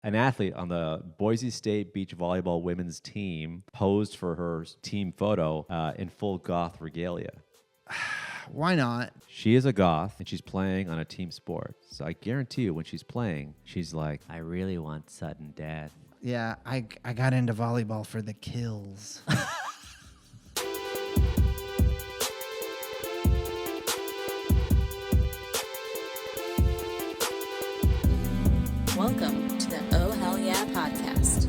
an athlete on the Boise State beach volleyball women's team posed for her team photo in full Goth regalia. Why not? She is a Goth, and she's playing on a team sport. So I guarantee you, when she's playing, she's like, I really want sudden death. Yeah, I got into volleyball for the kills. Welcome to the Oh Hell Yeah podcast.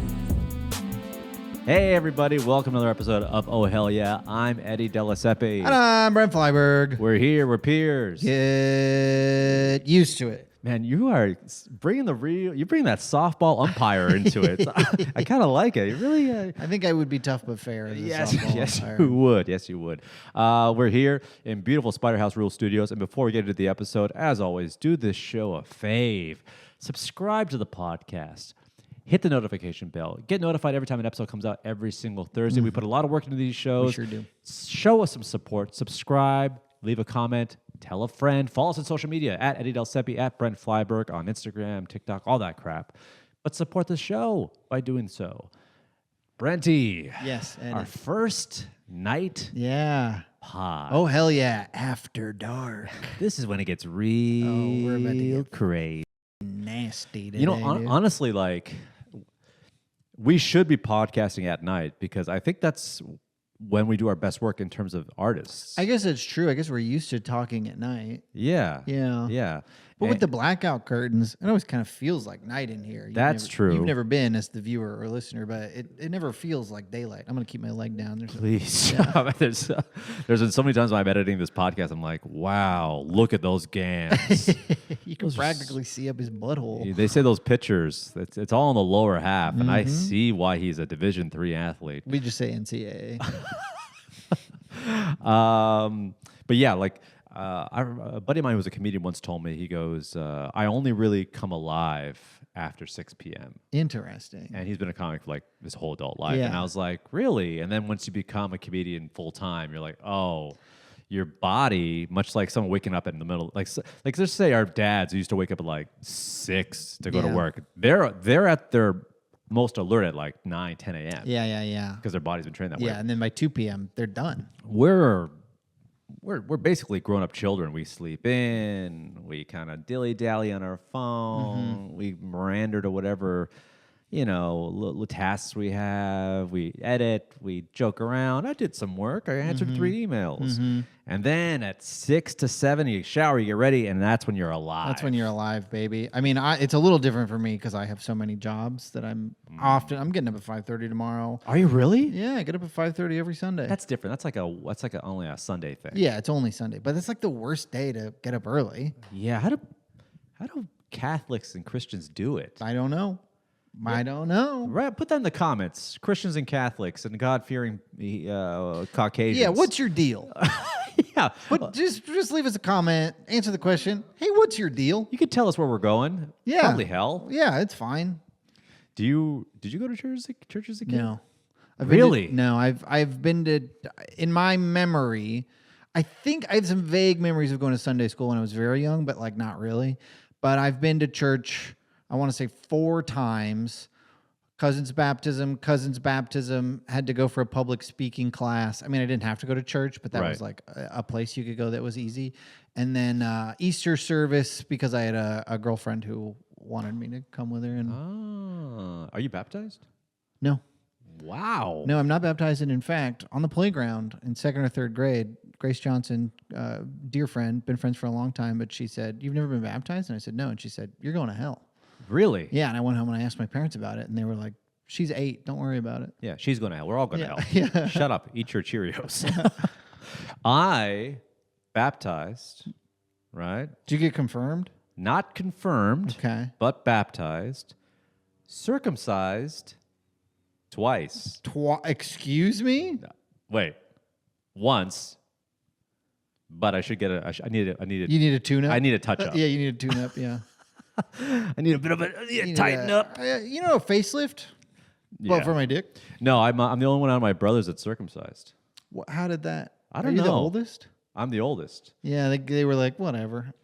Hey, everybody. Welcome to another episode of Oh Hell Yeah. I'm Eddie Delaseppe. And I'm Brent Flyberg. We're here. We're peers. Get used to it. Man, you are bringing you bring that softball umpire into it. I kind of like it. You really. I think I would be tough but fair as a softball Yes, umpire. you would. Yes, you would. We're here in beautiful Spiderhouse Rule Studios, and before we get into the episode, as always, do this show a fave. Subscribe to the podcast. Hit the notification bell. Get notified every time an episode comes out every single Thursday. We put a lot of work into these shows. We sure do. Show us some support. Subscribe. Leave a comment. Tell a friend. Follow us on social media at Eddie Delaseppe, at Brent Flyberg on Instagram, TikTok, all that crap. But support the show by doing so. Brenty. Yes, Eddie. Our first night pod. Oh, hell yeah. After dark. This is when it gets real we're about to get crazy. Nasty today, You know, dude. honestly, like, we should be podcasting at night because I think that's when we do our best work in terms of artists. I guess it's true. I guess we're used to talking at night. Yeah. Yeah. Yeah. But with the blackout curtains, it always kind of feels like night in here. That's true. You've never been as the viewer or listener, but it never feels like daylight. I'm going to keep my leg down. Please. There's been so many times when I'm editing this podcast, I'm like, wow, look at those gams. You can practically see up his butthole. They say those pictures, it's all in the lower half, and I see why he's a Division III athlete. We just say NCAA. But yeah, like a buddy of mine who was a comedian once told me, he goes, I only really come alive after 6 p.m. Interesting. And he's been a comic for like his whole adult life. Yeah. And I was like, really? And then once you become a comedian full time, you're like, oh, your body, much like someone waking up in the middle, like let's say our dads who used to wake up at like 6 to go to work. They're at their most alert at like 9, 10 a.m. Yeah. Because their body's been trained that way. Yeah, and then by 2 p.m., they're done. We're basically grown-up children. We sleep in. We kind of dilly-dally on our phone. We Miranda to whatever, little tasks we have. We edit. We joke around. I did some work. I answered 3 emails. And then at 6 to 7, you shower, you get ready, and that's when you're alive. That's when you're alive, baby. I mean, it's a little different for me because I have so many jobs that I'm getting up at 5:30 tomorrow. Are you really? Yeah, I get up at 5:30 every Sunday. That's different. That's like only a Sunday thing. Yeah, it's only Sunday, but it's like the worst day to get up early. Yeah. How do Catholics and Christians do it? I don't know. I don't know. Right, put that in the comments. Christians and Catholics and God-fearing Caucasians. Yeah, what's your deal? Yeah, But just leave us a comment. Answer the question. Hey, what's your deal? you could tell us where we're going. Yeah. Probably hell. Yeah, it's fine. Did you go to church as a kid? No. Really? I've been to, in my memory, I think I have some vague memories of going to Sunday school when I was very young, but like not really. But I've been to church, I want to say 4 times. Cousin's baptism, had to go for a public speaking class. I mean, I didn't have to go to church, but that was like a place you could go that was easy. And then Easter service, because I had a girlfriend who wanted me to come with her. And Are you baptized? No. Wow. No, I'm not baptized. And in fact, on the playground in 2nd or 3rd grade, Grace Johnson, dear friend, been friends for a long time, but she said, "You've never been baptized?" And I said, "No." And she said, "You're going to hell." Really? Yeah, and I went home and I asked my parents about it, and they were like, "She's 8. Don't worry about it." Yeah, she's going to hell. We're all going to hell. Yeah. Shut up. Eat your Cheerios. I baptized, right? Did you get confirmed? Not confirmed, Okay. but baptized, circumcised twice. Excuse me? Wait, once, but I should get You need a tune-up? I need a touch-up. Yeah, you need a tune-up, yeah. I need a bit of a tighten up. You know a facelift? Yeah. Well, for my dick? No, I'm the only one out of my brothers that's circumcised. How did that? I don't Are you the know. oldest? I'm the oldest. Yeah, they were like, whatever.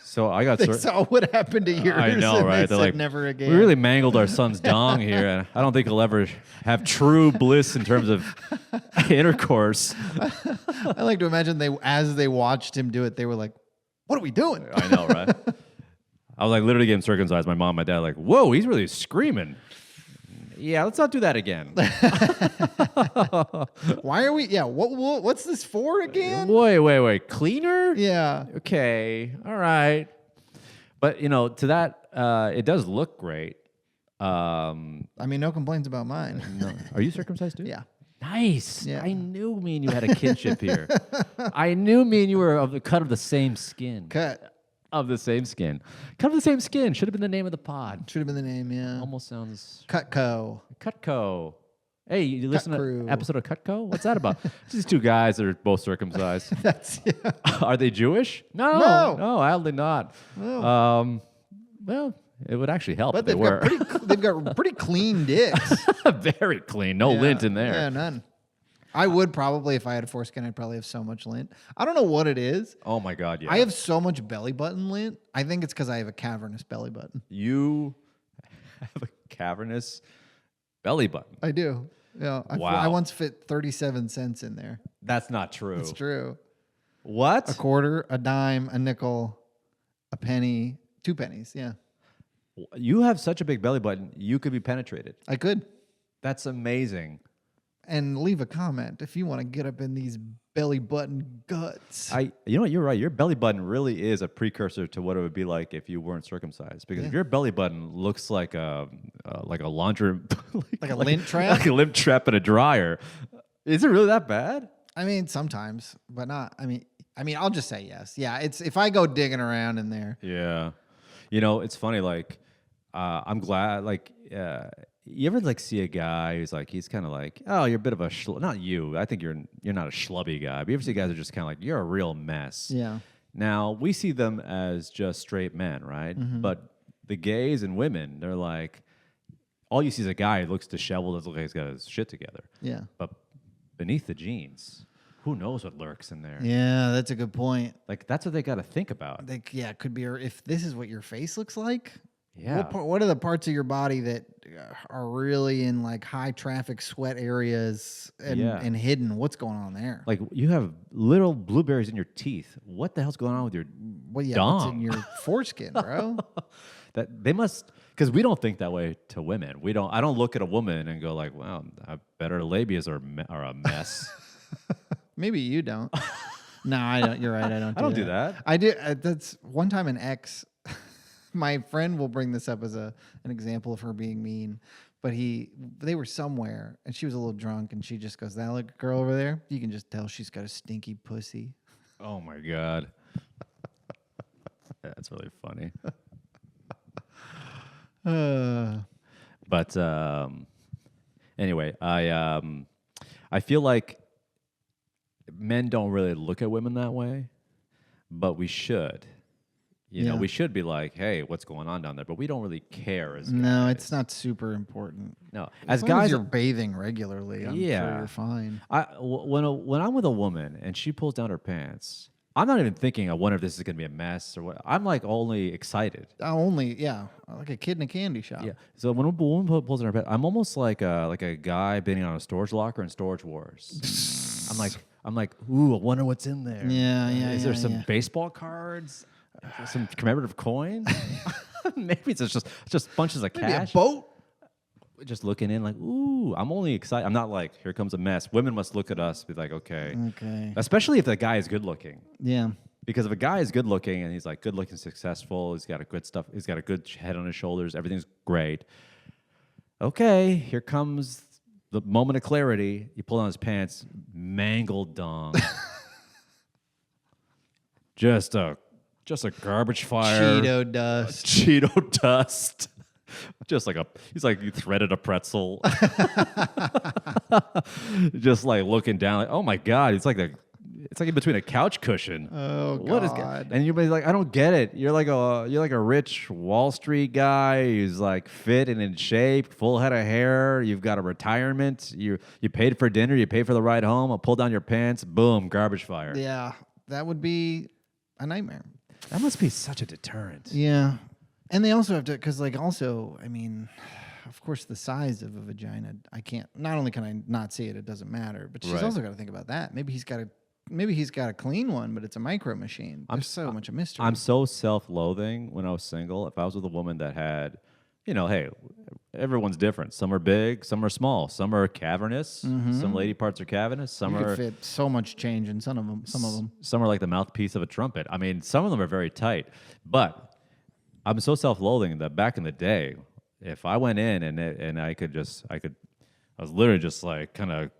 So I got They saw what happened to yours. I know, and right? They They're said, like, never again. we really mangled our son's dong here, and I don't think he'll ever have true bliss in terms of intercourse. I like to imagine as they watched him do it, they were like, "What are we doing?" I know, right? I was like literally getting circumcised. My mom, my dad, like, whoa, he's really screaming. Yeah, let's not do that again. Why are we? Yeah, what's this for again? Wait. Cleaner? Yeah. Okay. All right. But, to that, it does look great. I mean, no complaints about mine. No. Are you circumcised too? Yeah. Nice. Yeah. I knew me and you had a kinship here. I knew me and you were of the cut of the same skin. Cut. Of the same skin. Cut of the same skin. Should have been the name of the pod. Should have been the name, yeah. Almost sounds... Cutco. Cutco. Hey, you listen to Crew. an episode of Cutco? What's that about? These two guys that are both circumcised. That's yeah. Are they Jewish? No. No, oddly not. No. Well, it would actually help But if they were. they've got pretty clean dicks. Very clean. No lint in there. Yeah, none. I would probably, if I had a foreskin, I'd probably have so much lint. I don't know what it is. Oh my God, yeah. I have so much belly button lint. I think it's because I have a cavernous belly button. You have a cavernous belly button. I do. Yeah. Wow. I once fit 37 cents in there. That's not true. It's true. What? A quarter, a dime, a nickel, a penny, 2 pennies. Yeah. You have such a big belly button, you could be penetrated. I could. That's amazing. And leave a comment if you want to get up in these belly button guts. You know what? You're right. Your belly button really is a precursor to what it would be like if you weren't circumcised. Because if your belly button looks like a laundry, like a lint trap, like a lint trap in a dryer, is it really that bad? I mean, sometimes, but not. I mean, I'll just say yes. Yeah, it's if I go digging around in there. Yeah, it's funny. Like, I'm glad. Like, you ever see a guy who's like, he's kind of like, oh, you're a bit of a not you. I think you're not a schlubby guy. But you ever see guys who are just kind of like, you're a real mess. Yeah. Now we see them as just straight men, right? Mm-hmm. But the gays and women, they're like, all you see is a guy who looks disheveled, doesn't look like he's got his shit together. Yeah. But beneath the jeans, who knows what lurks in there? Yeah, that's a good point. Like, that's what they got to think about. It could be if this is what your face looks like. Yeah. What are the parts of your body that are really in high traffic sweat areas and hidden? What's going on there? Like, you have little blueberries in your teeth. What the hell's going on with your What's dong? in your foreskin, bro? That they must, because we don't think that way to women. I don't look at a woman and go like, wow, I bet her labias are a mess. Maybe you don't. No, I don't. You're right. I don't. I don't do that. I do. That's one time an ex. My friend will bring this up as an example of her being mean, but they were somewhere and she was a little drunk and she just goes, "That little girl over there, you can just tell she's got a stinky pussy." Oh my God. That's really funny. But anyway, I feel like men don't really look at women that way, but we should. We should be like, hey, what's going on down there? But we don't really care as guys. No, it's not super important. No, As as long guys, as you're bathing regularly, I'm sure you're fine. When I'm with a woman and she pulls down her pants, I'm not even thinking, I wonder if this is going to be a mess or what. I'm like only excited. Like a kid in a candy shop. Yeah. So when a woman pulls down her pants, I'm almost like a guy bidding on a storage locker in Storage Wars. I'm like, ooh, I wonder what's in there. Yeah. Is there some baseball cards? Some commemorative coin? Maybe it's just bunches of Maybe cash. a boat. Just looking in like, ooh, I'm only excited. I'm not like, here comes a mess. Women must look at us, be like, okay. Especially if the guy is good looking. Yeah. Because if a guy is good looking and he's like good looking, successful, he's got a good head on his shoulders, everything's great. Okay, here comes the moment of clarity. You pull down his pants, mangled dong. Just a garbage fire. Cheeto dust. Cheeto dust. He's like you threaded a pretzel. Just like looking down, like, oh my God, it's like in between a couch cushion. Oh God. What is? And you're like, I don't get it. You're like a rich Wall Street guy who's like fit and in shape, full head of hair. You've got a retirement. You paid for dinner. You paid for the ride home. I'll pull down your pants. Boom, garbage fire. Yeah, that would be a nightmare. That must be such a deterrent. Yeah. And they also have to, because like also, I mean, of course, the size of a vagina, I can't, not only can I not see it, it doesn't matter, but she's also got to think about that. Maybe he's got a clean one, but it's a micro machine. There's so much a mystery. I'm so self-loathing when I was single. If I was with a woman that had, hey, everyone's different. Some are big, some are small, some are cavernous. Some lady parts are cavernous. Some you are could fit so much change in some of them. Some are like the mouthpiece of a trumpet. I mean, some of them are very tight, but I'm so self-loathing that back in the day, if I went in and I was literally just like kind of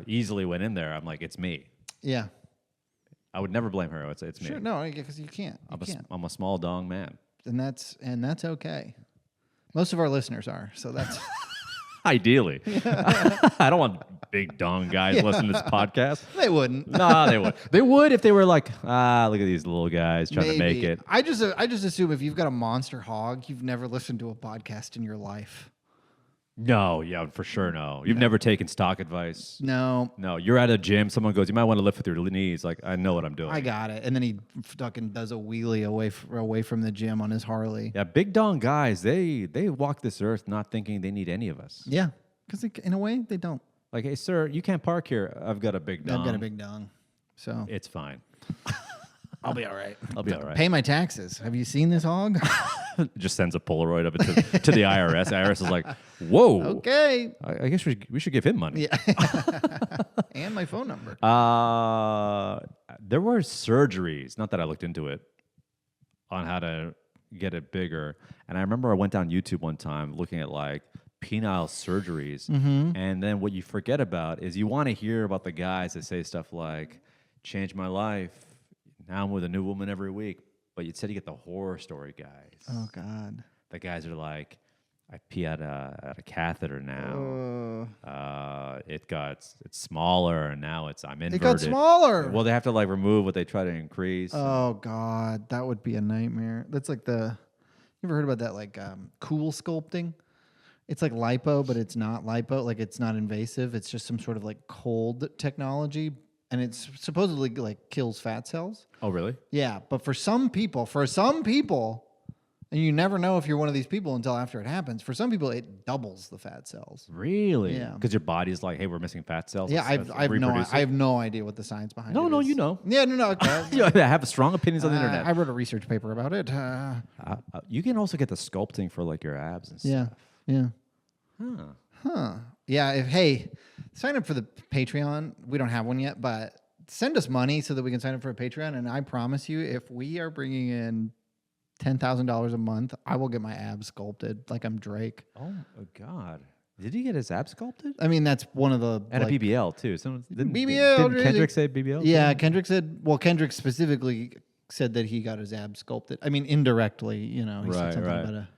easily went in there. I'm like, it's me. Yeah. I would never blame her. It's me. Sure, no, because you can't. I'm a small dong man. And that's okay. Most of our listeners are, so that's ideally. I don't want big dong guys listening to this podcast. They wouldn't. No, they would. They would if they were like, look at these little guys trying to make it. I just assume if you've got a monster hog, you've never listened to a podcast in your life. No, yeah, for sure, no. You've never taken stock advice. No. No, you're at a gym. Someone goes, you might want to lift with your knees. Like, I know what I'm doing. I got it. And then he fucking does a wheelie away from the gym on his Harley. Yeah, big dong guys, they walk this earth not thinking they need any of us. Yeah, because in a way, they don't. Like, hey, sir, you can't park here. I've got a big dong. I've got a big dong. So it's fine. I'll be all right. I'll be all right. Pay my taxes. Have you seen this hog? Just sends a Polaroid of it to the IRS. IRS is like, whoa. Okay. I guess we should give him money. Yeah. And my phone number. There were surgeries, not that I looked into it, on how to get it bigger. And I remember I went down YouTube one time looking at like penile surgeries. And then what you forget about is you want to hear about the guys that say stuff like, changed my life. Now I'm with a new woman every week. But instead you get the horror story guys. Oh, God. The guys are like, I pee out a catheter now. It's smaller, and now I'm inverted. It got smaller. Well, they have to like remove what they try to increase. Oh, God. That would be a nightmare. That's like you ever heard about that, like cool sculpting? It's like lipo, but it's not lipo. Like it's not invasive. It's just some sort of like cold technology. And it's supposedly like kills fat cells. Oh, really? Yeah, but for some people, and you never know if you're one of these people until after it happens. For some people, it doubles the fat cells. Really? Yeah. Because your body's like, hey, we're missing fat cells. Yeah, I have no idea what the science behind it is. No, you know. Yeah, no. Okay. I have strong opinions on the internet. I wrote a research paper about it. You can also get the sculpting for like your abs and stuff. Yeah. Huh. Yeah. Sign up for the Patreon. We don't have one yet, but send us money so that we can sign up for a Patreon. And I promise you, if we are bringing in $10,000 a month, I will get my abs sculpted like I'm Drake. Oh my God. Did he get his abs sculpted? I mean, that's one of the... And like, a BBL, too. Didn't BBL. Kendrick say BBL? Yeah, Kendrick specifically said that he got his abs sculpted. I mean, indirectly, he said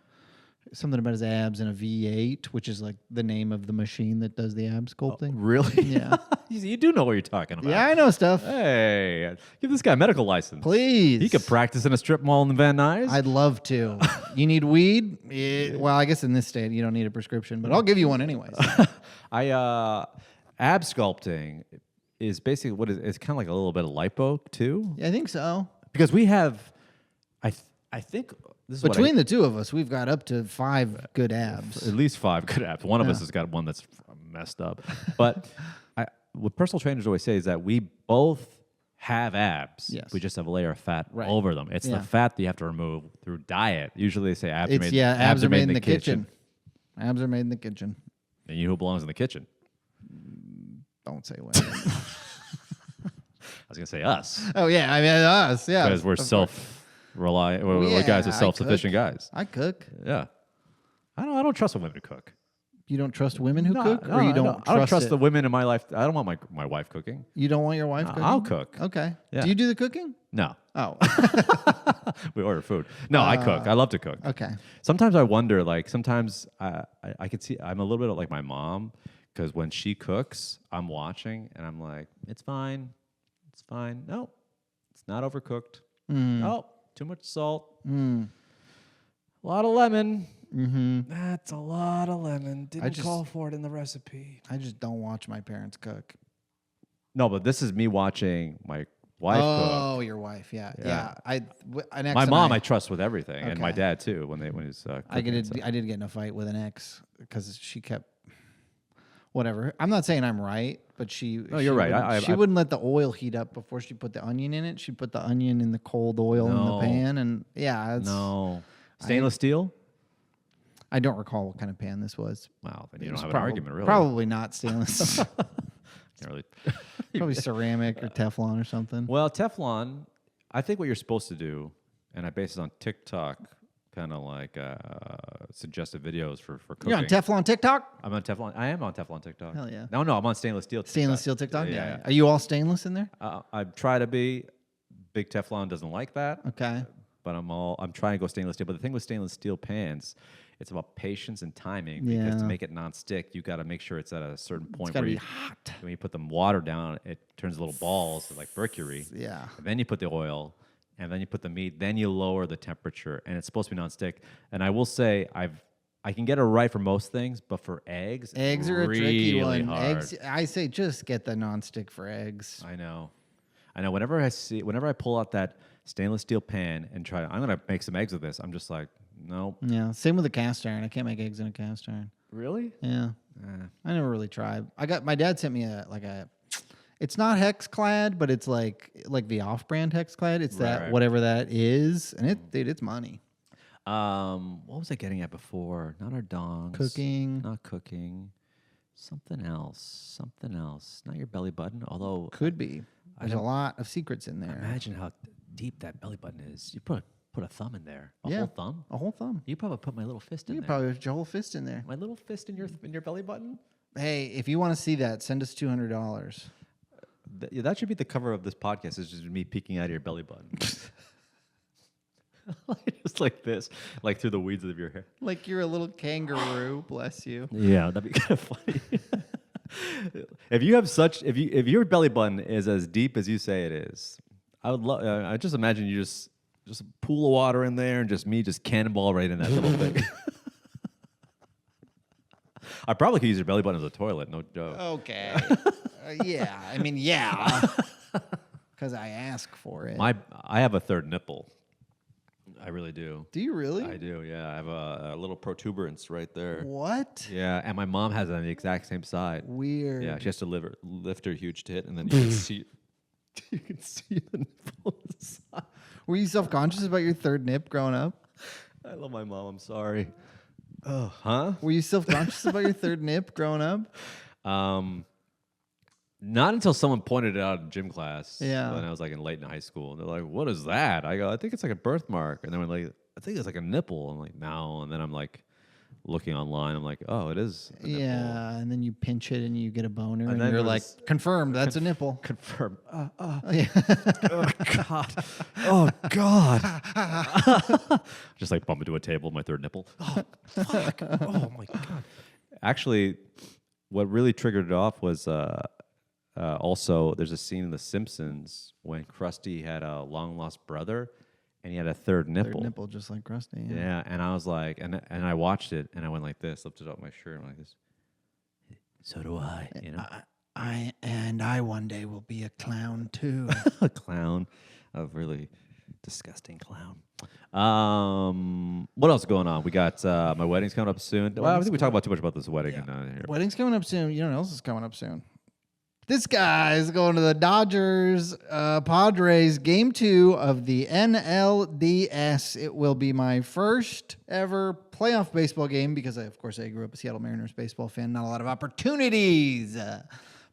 something about his abs and a V8, which is like the name of the machine that does the ab sculpting. Oh, really? Yeah. You do know what you're talking about. Yeah, I know stuff. Hey, give this guy a medical license. Please. He could practice in a strip mall in Van Nuys. I'd love to. You need weed? Well, I guess in this state, you don't need a prescription, but I'll give you one anyways. Ab sculpting is basically it's kind of like a little bit of lipo, too. Yeah, I think so. Because we have, I think... Between the two of us, we've got up to 5 good abs. At least 5 good abs. One of us has got one that's messed up. But what personal trainers always say is that we both have abs. Yes. We just have a layer of fat over them. It's the fat that you have to remove through diet. Usually they say abs are made in the kitchen. Abs are made in the kitchen. And you know who belongs in the kitchen? Don't say women. I was going to say us. Oh, yeah. I mean, us. Yeah. Because we're we're guys are self-sufficient guys. I cook. Yeah. I don't trust women to cook. You don't trust women who cook? Or you don't I don't trust the women in my life. I don't want my wife cooking. You don't want your wife cooking? I'll cook. Okay. Yeah. Do you do the cooking? No. Oh. We order food. No, I cook. I love to cook. Okay. Sometimes I wonder, like, sometimes I could see, I'm a little bit like my mom, because when she cooks, I'm watching, and I'm like, it's fine. It's fine. No, it's not overcooked. Oh, too much salt. A lot of lemon. That's a lot of lemon. Didn't call for it in the recipe. I just don't watch my parents cook. No, but this is me watching wife Oh, cooked. your wife, yeah. Yeah. An ex My and mom I trust with everything, and my Okay. dad too when he's cooking. I and stuff. did get in a fight with an ex because she kept whatever. I'm not saying I'm right, but No, you're right. She wouldn't let the oil heat up before she put the onion in it. She'd put the onion in the cold oil in the No. pan, and yeah, No. Stainless steel? I don't recall what kind of pan this was. Wow, then you It don't was have an argument, really. Probably not stainless. Can't really. Probably ceramic or Teflon or something. Well, Teflon, I think what you're supposed to do, and I base it on TikTok, kind of like suggested videos for cooking. You're on Teflon TikTok? I'm on Teflon. I am on Teflon TikTok. Hell yeah. No, I'm on stainless steel. Stainless steel TikTok? Yeah. Are you all stainless in there? I try to be. Big Teflon doesn't like that. Okay. But I'm trying to go stainless steel. But the thing with stainless steel pans, it's about patience and timing. Because to Yeah. make it non-stick, you got to make sure it's at a certain point gotta where be hot. when you put the water down, it turns little balls like mercury. Yeah. And then you put the oil, and then you put the meat. Then you lower the temperature, and it's supposed to be non-stick. And I will say I can get it right for most things, but for eggs, Eggs are really a tricky one. hard. Eggs, I say just get the nonstick for eggs. I know. Whenever I pull out that stainless steel pan and I'm gonna make some eggs with this. I'm just like, nope. Yeah. Same with a cast iron. I can't make eggs in a cast iron. Really? Yeah. I never really tried. My dad sent me it's not hex clad, but it's like the off-brand hex clad. It's Right. whatever that is, and it's money. What was I getting at before? Not our dongs. Cooking. Not cooking. Something else. Not your belly button. Although Could be. There's a lot of secrets in there. imagine how deep that belly button is. You put a thumb in there. A Yeah. whole thumb. A whole thumb. You probably put my little fist in You there. probably have your whole fist in there. My little fist in your belly button. Hey, if you want to see that, send us $200. That should be the cover of this podcast. Is just me peeking out of your belly button. Just like this, like through the weeds of your hair. Like you're a little kangaroo. Bless you. Yeah, that'd be kind of funny. If your belly button is as deep as you say it is, I would love. I just imagine you just a pool of water in there and just cannonball right in that little thing. I probably could use your belly button as a toilet. No joke. Okay. Yeah. I mean, yeah. Because I ask for it. I have a third nipple. I really do. Do you really? I do. Yeah, I have a little protuberance right there. What? Yeah, and my mom has it on the exact same side. Weird. Yeah, she has to lift her huge tit, and then you can see the nipple on the side. Were you self-conscious about your third nip growing up? I love my mom. I'm sorry. Oh, huh? Were you self-conscious about your third nip growing up? Not until someone pointed it out in gym class. Yeah. When I was like late in high school, and they're like, "What is that?" I go, "I think it's like a birthmark," and then we're like, "I think it's like a nipple." I'm like, "No," and then I'm like looking online. I'm like, "Oh, it is." A nipple. Yeah, and then you pinch it and you get a boner, and then you're it like, was- confirmed, that's a nipple. Confirm. Yeah. Oh God. Oh God. Just like bump into a table, my third nipple. Oh fuck. Oh my God. Actually, what really triggered it off was also there's a scene in The Simpsons when Krusty had a long lost brother, and he had a third nipple. Third nipple, just like Krusty. Yeah, and I was like, and I watched it, and I went like this, lifted up my shirt, and like this. So do I. You know, I one day will be a clown too. a clown, a really disgusting clown. What else is going on? We got my wedding's coming up soon. Well, I think we talked about too much about this wedding. Yeah. Here. Wedding's coming up soon. You know what else is coming up soon? This guy's going to the Dodgers Padres game 2 of the NLDS. It will be my first ever playoff baseball game because, of course, I grew up a Seattle Mariners baseball fan. Not a lot of opportunities.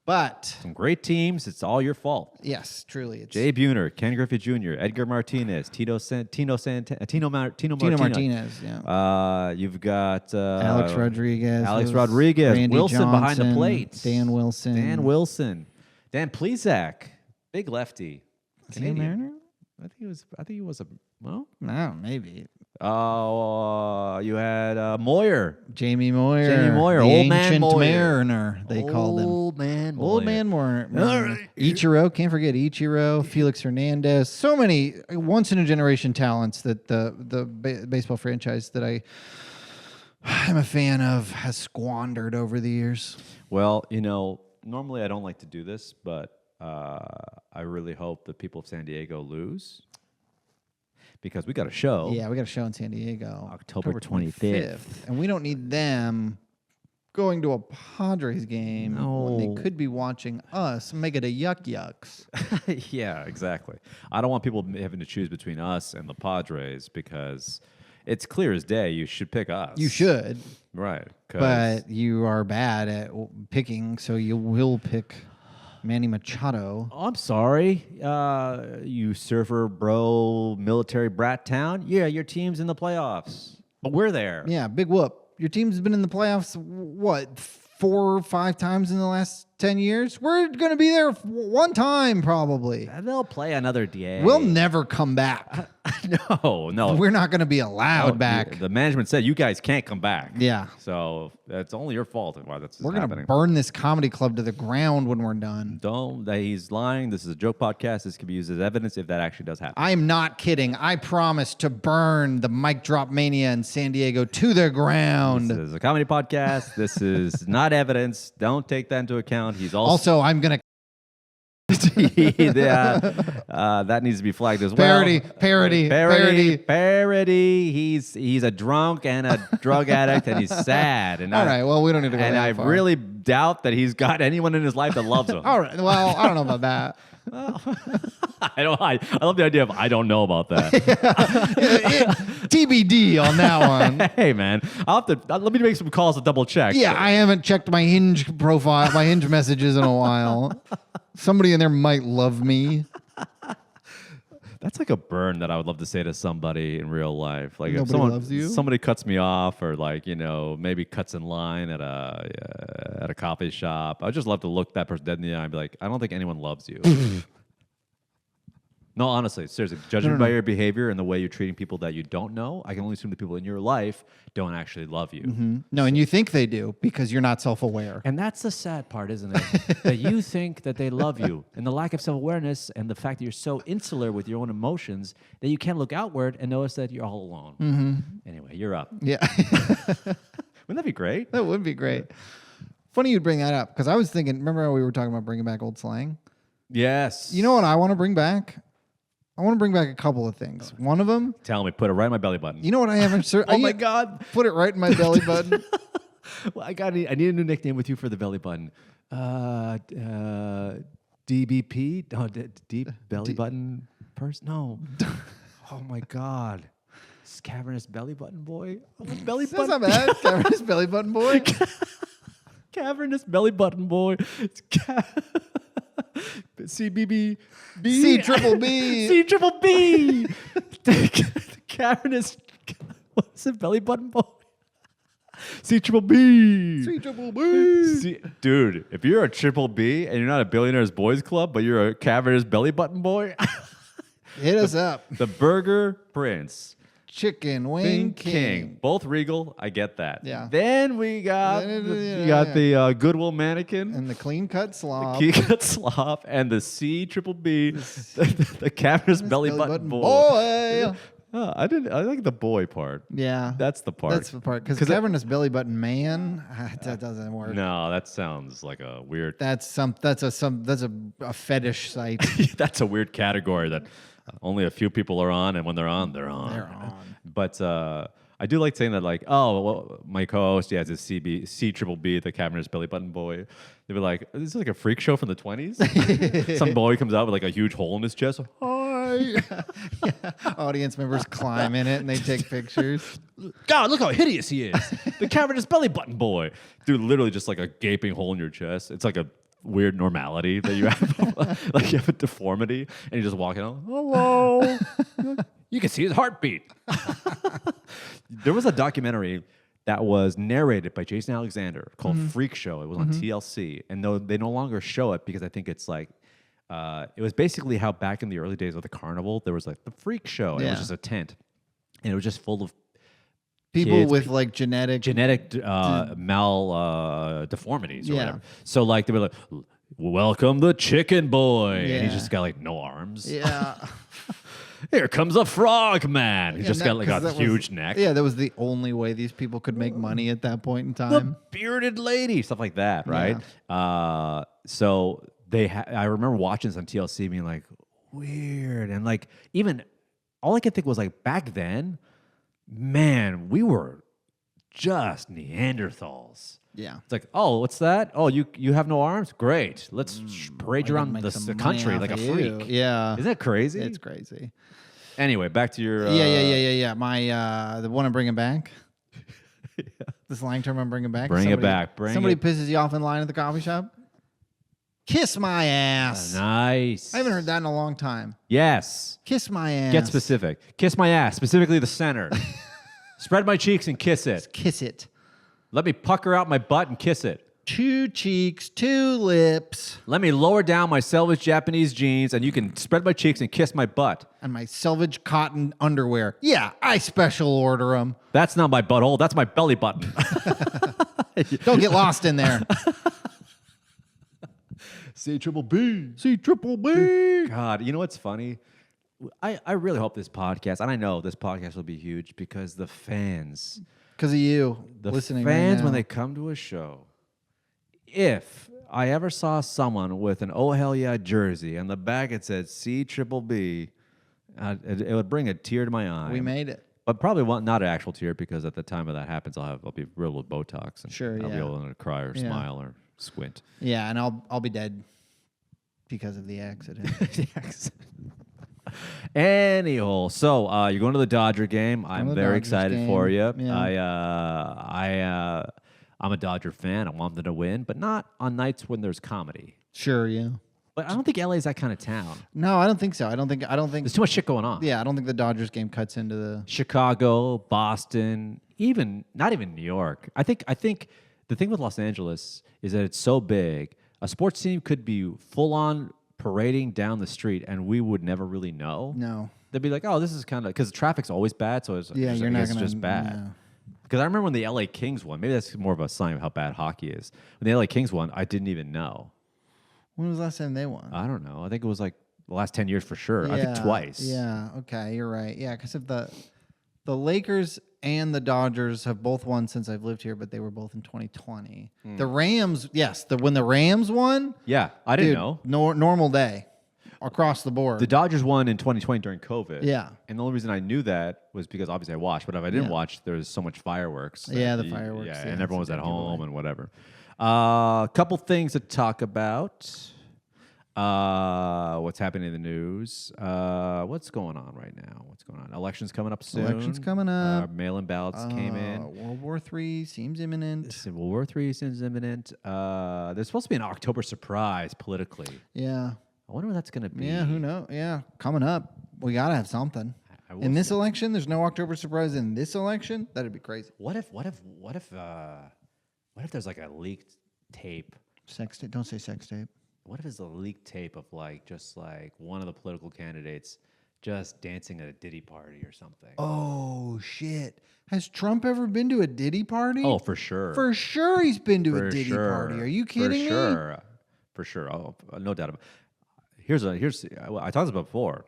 But Some great teams. It's all your fault. yes, truly. It's Jay Buhner, Ken Griffey Jr., Edgar Martinez, Tino Martinez. Yeah. You've got Alex Rodriguez. Randy Wilson behind the Johnson, plate. Dan Wilson. Dan Plesac, big lefty. Is he a Mariner? I think he was a well. No, maybe. Oh, you had Moyer. Jamie Moyer. Jamie Moyer, the old man ancient Moyer. Mariner, they called him. Old man Moyer. Old man Moyer. All right. Ichiro, can't forget Ichiro, Felix Hernandez. So many once in a generation talents that the baseball franchise that I'm a fan of has squandered over the years. Well, normally I don't like to do this, but I really hope the people of San Diego lose because we got a show. Yeah, we got a show in San Diego. October 25th. And we don't need them going to a Padres game when they could be watching us make it a yuck yucks. Yeah, exactly. I don't want people having to choose between us and the Padres because it's clear as day you should pick us. You should. Right. But you are bad at picking, so you will pick Manny Machado. Oh, I'm sorry. You surfer bro military brat town. Yeah, your team's in the playoffs. But we're there. Yeah, big whoop. Your team's been in the playoffs, what, 4 or 5 times in the last 10 years? We're going to be there one time, probably. They'll play another day. We'll never come back. No. We're not going to be allowed back. The management said you guys can't come back. Yeah. So that's only your fault why that's We're happening. going to burn this comedy club to the ground when we're done. He's lying. This is a joke podcast. This can be used as evidence if that actually does happen. I'm not kidding. I promise to burn the mic drop mania in San Diego to the ground. This is a comedy podcast. This is not evidence. Don't take that into account. He's also I'm going to that needs to be flagged as well. Parody. He's a drunk and a drug addict, and he's sad. And all right, well, we don't need to go and that I far. really doubt that he's got anyone in his life that loves him. All right, well, I don't know about that. I love the idea of I don't know about that. TBD on that one. Hey man, let me make some calls to double check. Yeah, I haven't checked my Hinge profile, my Hinge messages in a while. Somebody in there might love me. That's like a burn that I would love to say to somebody in real life. Like Nobody if someone, loves you? somebody cuts me off, or like maybe cuts in line at a coffee shop. I would just love to look that person dead in the eye and be like, I don't think anyone loves you. No, honestly, seriously, judging by your behavior and the way you're treating people that you don't know, I can only assume the people in your life don't actually love you. Mm-hmm. No, and you think they do because you're not self-aware. And that's the sad part, isn't it? That you think that they love you, and the lack of self-awareness and the fact that you're so insular with your own emotions that you can't look outward and notice that you're all alone. Mm-hmm. Anyway, you're up. Yeah. Wouldn't that be great? That would be great. Funny you'd bring that up because I was thinking, remember how we were talking about bringing back old slang? Yes. You know what I want to bring back? I want to bring back a couple of things. One of them, Tell me, put it right in my belly button. you know what I haven't Oh my God. Put it right in my belly button. Well, I need a new nickname with you for the belly button. DBP? Oh, deep belly button person? No. Oh my God. Cavernous belly button boy? Oh, belly That's not bad. Cavernous belly button boy. Cavernous belly button boy. It's CBB. C triple B. C triple B. Cavernous. What's it? Belly button boy. C triple B. C triple B. Dude, if you're a triple B and you're not a billionaires boys club, but you're a cavernous belly button boy, Hit us up. the Burger Prince. Chicken Wing King. Both regal, I get that. Yeah. Then we got the Goodwill mannequin, And the clean cut slob. the key cut slop, and the C triple B, the cavernous belly button boy. Boy. Oh, I like the boy part. Yeah. That's the part. That's the part. Because cavernous belly button man, that doesn't work. No, that sounds like a weird. That's a fetish site. That's a weird category that only a few people are on, and when they're on, they're on. They're on. But I do like saying that, like, oh, well, my co-host, he has his C triple B, the cavernous belly button boy. They'd be like, this is like a freak show from the 20s. Some boy comes out with like a huge hole in his chest. Hi. Yeah. Audience members climb in it and they take pictures. God, look how hideous he is. The cavernous belly button boy. Dude, literally just like a gaping hole in your chest. It's like a weird normality that you have. Like you have a deformity and you just walk in. Hello. You can see his heartbeat. There was a documentary that was narrated by Jason Alexander called Freak Show. It was on TLC. And though they no longer show it because I think it's like, it was basically how back in the early days of the carnival, there was like the Freak Show. And it was just a tent. And it was just full of People kids, with like genetic deformities or whatever. So like they were like, welcome the chicken boy. And he's just got like no arms. Yeah. Here comes a frog man. He's Yeah, just got like a huge was, neck. Yeah, that was the only way these people could make money at that point in The time. bearded lady, stuff like that, right? So I remember watching this on TLC being like, weird. And like, even all I could think was like, back then, man, we were just Neanderthals. Yeah. It's like, oh, what's that? Oh, you have no arms? Great. Let's parade you around the country like a freak. Yeah. Isn't that crazy? It's crazy. Anyway, back to your... Yeah. My, the one I'm bringing back. Yeah. The slang term I'm bringing back. Bring it back. Somebody pisses you off in line at the coffee shop? Kiss my ass. Nice. I haven't heard that in a long time. Yes. Kiss my ass. Get specific. Kiss my ass, specifically the center. Spread my cheeks and kiss it. Just kiss it. Let me pucker out my butt and kiss it. 2 cheeks, 2 lips. Let me lower down my selvage Japanese jeans and you can spread my cheeks and kiss my butt. And my selvage cotton underwear. Yeah, I special order them. That's not my butthole. That's my belly button. Don't get lost in there. C triple B. God, you know what's funny? I really hope this podcast, and I know this podcast will be huge because the fans... Because of you The listening fans, right now. when they come to a show, if I ever saw someone with an Oh Hell Yeah jersey and the back it said C triple B, it would bring a tear to my eye. We made it. But probably not an actual tear because at the time of that happens, I'll be riddled with Botox. And Sure, I'll be yeah. able to cry or smile or squint. Yeah, and I'll be dead because of the accident. Anyhow, so you're going to the Dodger game. I'm very Dodgers excited game. for you. Yeah. I'm a Dodger fan. I want them to win, but not on nights when there's comedy. Sure, yeah. But I don't think LA is that kind of town. No, I don't think so. I don't think. There's too much shit going on. Yeah, I don't think the Dodgers game cuts into the. Chicago, Boston, not even New York. I think the thing with Los Angeles is that it's so big. A sports team could be full on parading down the street, and we would never really know. No. They'd be like, "Oh, this is kind of," because traffic's always bad, so You're not gonna. just bad. Because I remember when the LA Kings won. Maybe that's more of a sign of how bad hockey is. When the LA Kings won, I didn't even know. When was the last time they won? I don't know. I think it was like the last 10 years for sure. I think twice. Yeah. Okay, you're right. Yeah, because if the Lakers and the Dodgers have both won since I've lived here, but they were both in 2020. The Rams, yes, when the Rams won, Yeah, I didn't know. Normal day across the board. The Dodgers won in 2020 during COVID. Yeah. And the only reason I knew that was because obviously I watched. But if I didn't watch, there was so much fireworks. Yeah, the fireworks. Yeah, Yeah, and everyone it's was a at big home giveaway. and whatever. Couple things to talk about. What's happening in the news? What's going on right now? What's going on? Elections coming up soon. Elections coming up. Mail-in ballots came in. World War III seems imminent. World War III seems imminent. There's supposed to be an October surprise politically. Yeah. I wonder what that's going to be. Yeah, who knows? Yeah, coming up. We got to have something. I will In this say- election, there's no October surprise in this election? That'd be crazy. What if there's like a leaked tape? Sex tape. Don't say sex tape. What if it's a leaked tape of just one of the political candidates just dancing at a Diddy party or something? Oh, shit. Has Trump ever been to a Diddy party? Oh, for sure. For sure he's been to For a Diddy sure. party. Are you kidding me? For sure. Oh, no doubt about it. Here's I talked about before.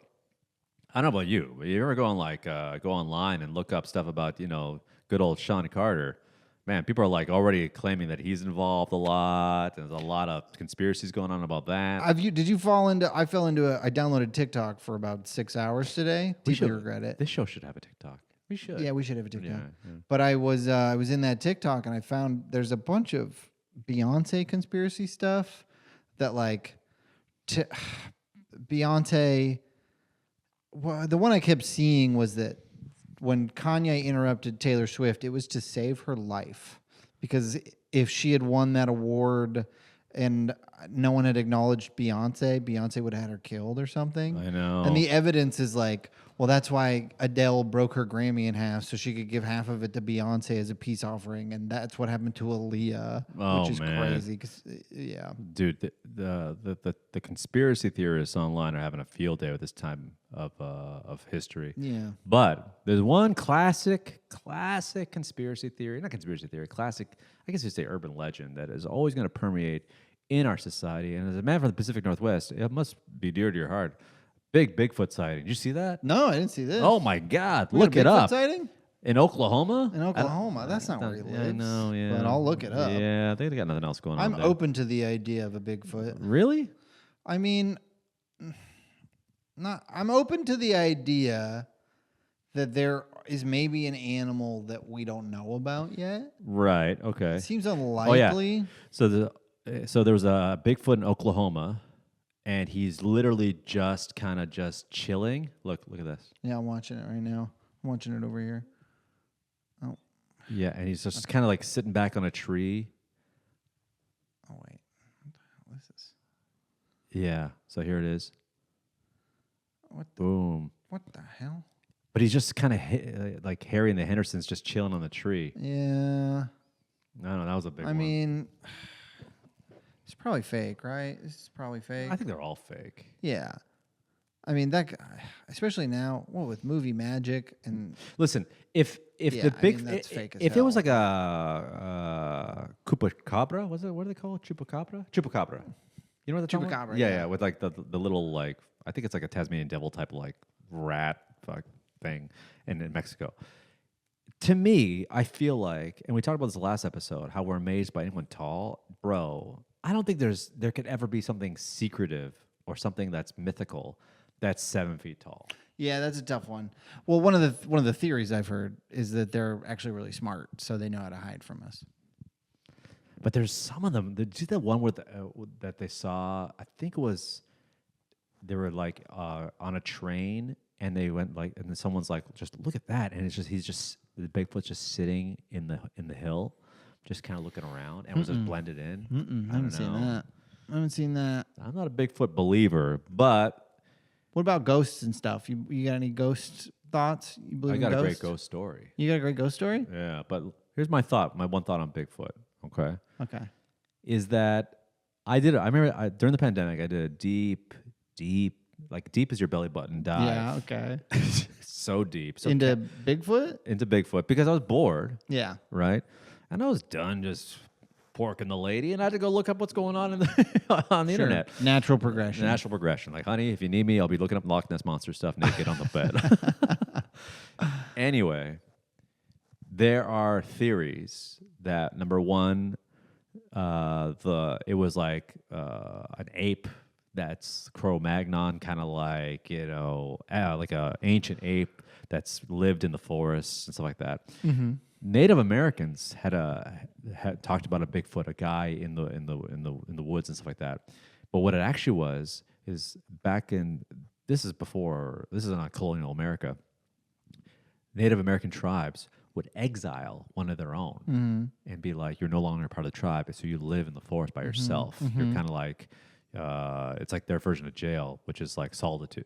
I don't know about you, but you ever go online and look up stuff about, good old Sean Carter? Man, people are already claiming that he's involved a lot. There's a lot of conspiracies going on about that. Did you fall into, I downloaded TikTok for about 6 hours today. Deeply regret it. This show should have a TikTok. We should. Yeah, we should have a TikTok. Yeah. But I was in that TikTok and I found there's a bunch of Beyonce conspiracy stuff that Beyonce. Well, the one I kept seeing was that when Kanye interrupted Taylor Swift, it was to save her life, because if she had won that award and no one had acknowledged Beyonce would have had her killed or something. I know. And the evidence is well, that's why Adele broke her Grammy in half so she could give half of it to Beyonce as a peace offering, and that's what happened to Aaliyah, which is crazy. Dude, the conspiracy theorists online are having a field day with this time of history. Yeah. But there's one classic conspiracy theory, not conspiracy theory, classic, I guess you'd say urban legend that is always going to permeate in our society. And as a man from the Pacific Northwest, it must be dear to your heart. Big Bigfoot sighting. Did you see that? No, I didn't see this. Oh my God! We got Look a it Bigfoot up. Sighting? In Oklahoma? In Oklahoma. That's not where he lives. I know, yeah. But I'll look it up. Yeah, I think they got nothing else going on I'm there. open to the idea of a Bigfoot. Really? I mean, I'm open to the idea that there is maybe an animal that we don't know about yet. Right. Okay. It seems Oh unlikely. yeah. So there was a Bigfoot in Oklahoma, and he's literally just kind of just chilling. Look at this. Yeah, I'm watching it right now. I'm watching it over here. Oh. Yeah, and he's just kind of like sitting back on a tree. Oh wait. What is this? Yeah. So here it is. What Boom. the hell? But he's just kind of like Harry and the Hendersons just chilling on the tree. Yeah. I don't know. That was a big one. I mean, it's probably fake, right? This is probably fake. I think they're all fake. Yeah. I mean, that guy, especially now, with movie magic and Listen, if Yeah, the I big mean, that's fake as if it was hell. like a chupacabra, was it? What do they call it? Chupacabra? Chupacabra. You know what the Chupacabra, Yeah, yeah. yeah, with like the little like I think it's like a Tasmanian devil type of like rat fuck thing in Mexico. To me, I feel like, and we talked about this last episode, how we're amazed by anyone tall, bro. I don't think there could ever be something secretive or something that's mythical that's 7 feet tall. yeah, that's a tough one. Well, one of the theories I've heard is that they're actually really smart, so they know how to hide from us. But there's some of them. Did you see that one that they saw? I think it was they were like on a train, and they went like, and then someone's like, just look at that, and it's just the Bigfoot's just sitting in the hill, just kind of looking around, and was just blended in. I haven't seen that. I haven't seen that. I'm not a Bigfoot believer, but What about ghosts and stuff? You got any ghost thoughts? You believe I in got a great ghosts? ghost story. You got a great ghost story? Yeah, but here's my one thought on Bigfoot. Okay, Okay. is that I remember during the pandemic, I did a deep as your belly button dive. Yeah. Okay. So deep. So Into Bigfoot? into Bigfoot because I was bored, Yeah. right? And I was done just porking the lady, and I had to go look up what's going on on the Sure. internet. Natural progression. Natural progression. Like, honey, if you need me, I'll be looking up Loch Ness Monster stuff naked on the bed. Anyway, there are theories that number one, it was like an ape that's Cro-Magnon, kind of like like a ancient ape that's lived in the forests and stuff like that. Mm-hmm. Native Americans had talked about a Bigfoot, a guy in the woods and stuff like that. But what it actually was is this is not colonial America. Native American tribes would exile one of their own and be like, you're no longer a part of the tribe, so you live in the forest by yourself. You're kind of like, it's like their version of jail, which is like solitude.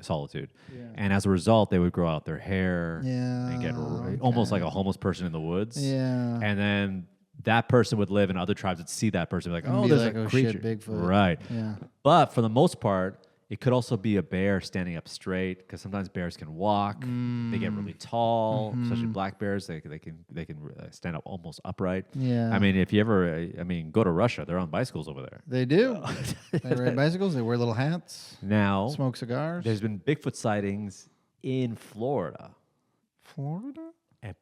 Yeah. And as a result, they would grow out their hair and get almost like a homeless person in the woods. Yeah. And then that person would live, and other tribes would see that person and be like, And oh, be there's like, a "Oh, creature. shit, Bigfoot." Right. Yeah. But for the most part, it could also be a bear standing up straight, because sometimes bears can walk. They get really tall, especially black bears. They can stand up almost upright. Yeah. I mean, if you ever, go to Russia, they're on bicycles over there. They do. They ride bicycles. They wear little hats. Now, Smoke cigars. there's been Bigfoot sightings in Florida, Florida?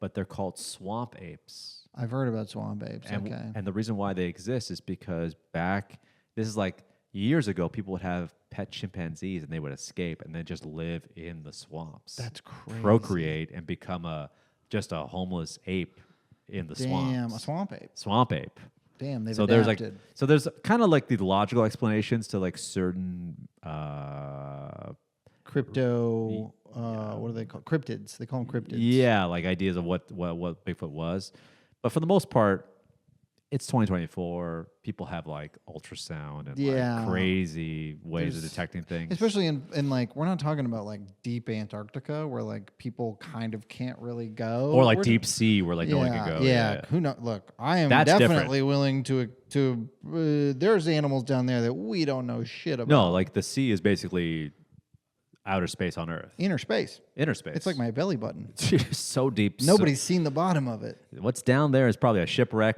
but they're called swamp apes. I've heard about swamp apes. And, Okay. and the reason why they exist is because this is like years ago, people would have pet chimpanzees and they would escape and then just live in the swamps. That's crazy. Procreate and become just a homeless ape in the swamps. Damn, a swamp ape. Swamp ape. Damn, they've So adapted. there's kind of like the logical explanations to like certain Crypto. What are they called? Cryptids. They call them cryptids. yeah, like ideas of what Bigfoot was. But for the most part, it's 2024. People have like ultrasound and Yeah. like crazy ways of There's- detecting things. Especially in like, we're not talking about like deep Antarctica where like people kind of can't really go. or like We're- deep sea where like no one can go. Yeah. Who knows? Look, I am That's definitely willing to. There's animals down there that we don't know shit about. No, like the sea is basically outer space on Earth. Inner space. Inner space. It's like my belly button. So deep. Nobody's seen the bottom of it. What's down there is probably a shipwreck.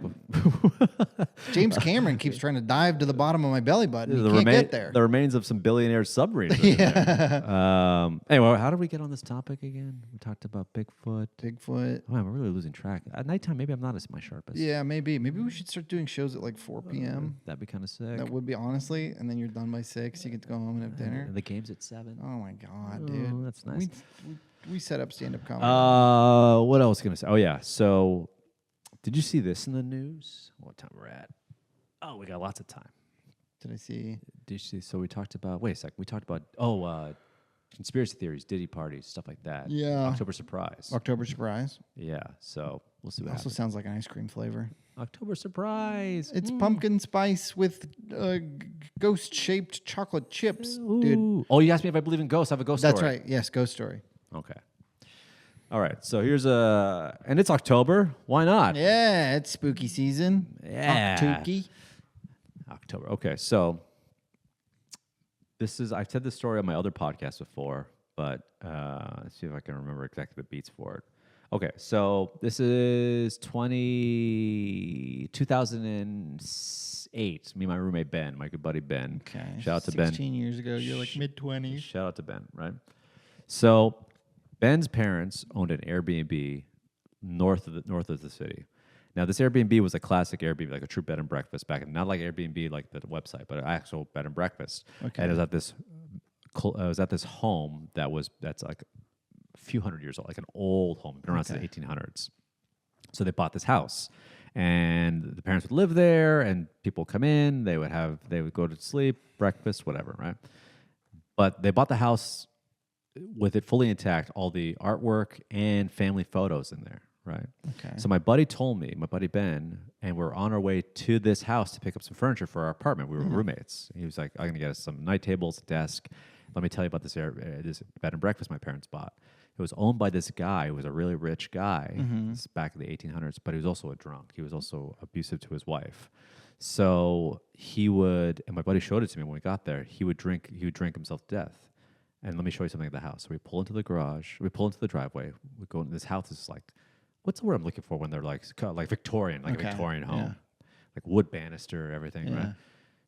James Cameron keeps trying to dive to the bottom of my belly button. He can't get there. The remains of some billionaire submarines. Anyway, how did we get on this topic again? We talked about Bigfoot. Bigfoot. Oh, I'm really losing track. At nighttime, maybe I'm not as my sharpest. Yeah, maybe. Maybe we should start doing shows at like 4 p.m. That'd be kind of sick. That would be, honestly. And then you're done by 6. You get to go home and have dinner. And the game's at 7. Oh, my God, dude. That's nice. We set up stand-up comedy. What else can I say? Oh, yeah. So, did you see this in the news? What time we're at? Oh, we got lots of time. Did I see? Did you see? So we talked about. Wait a sec. We talked about. Conspiracy theories, Diddy parties, stuff like that. Yeah. October surprise. October surprise. Yeah. So we'll see what Also happens. sounds like an ice cream flavor. October surprise. It's pumpkin spice with ghost-shaped chocolate chips, dude. Ooh. Oh, you asked me if I believe in ghosts. I have a ghost That's story. right. Yes, ghost story. Okay. All right. So here's and it's October. Why not? Yeah, it's spooky season. Yeah. October. October. Okay. So I've said this story on my other podcast before, but let's see if I can remember exactly the beats for it. Okay, so this is 2008. Me and my roommate Ben, my good buddy Ben. Okay. Shout out to Ben. 16 years ago, you're like mid-20s. Shout out to Ben, right? So Ben's parents owned an Airbnb north of the city. Now, this Airbnb was a classic Airbnb, like a true bed and breakfast back in, not like Airbnb like the website, but an actual bed and breakfast. Okay. And it was at this home that's like a few hundred years old, like an old home, been around since the 1800s. So they bought this house, and the parents would live there, and people would come in, they would go to sleep, breakfast, whatever, right? But they bought the house with it fully intact, all the artwork and family photos in there. Right. Okay. So my buddy Ben, and we're on our way to this house to pick up some furniture for our apartment. We were roommates. He was like, "I'm gonna get us some night tables, a desk. Let me tell you about this bed and breakfast my parents bought. It was owned by this guy who was a really rich guy. This is back in the 1800s, but he was also a drunk. He was also abusive to his wife. So and my buddy showed it to me when we got there. He would drink himself to death. And let me show you something at the house. So we pull into the garage. We pull into the driveway. We go into this house. Is like, what's the word I'm looking for when they're like Victorian, a Victorian home, like wood banister, everything, right?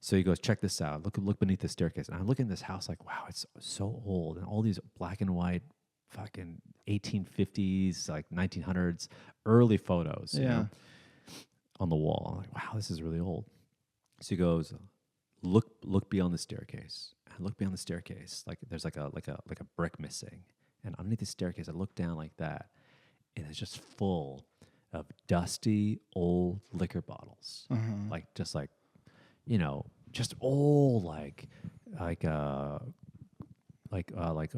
So he goes, check this out. Look beneath the staircase. And I'm looking at this house like, wow, it's so old, and all these black and white, fucking 1850s, like 1900s, early photos, you know, on the wall. I'm like, wow, this is really old. So he goes, look beyond the staircase. And look beyond the staircase, like there's like a brick missing, and underneath the staircase, I look down like that. And it's just full of dusty old liquor bottles, just old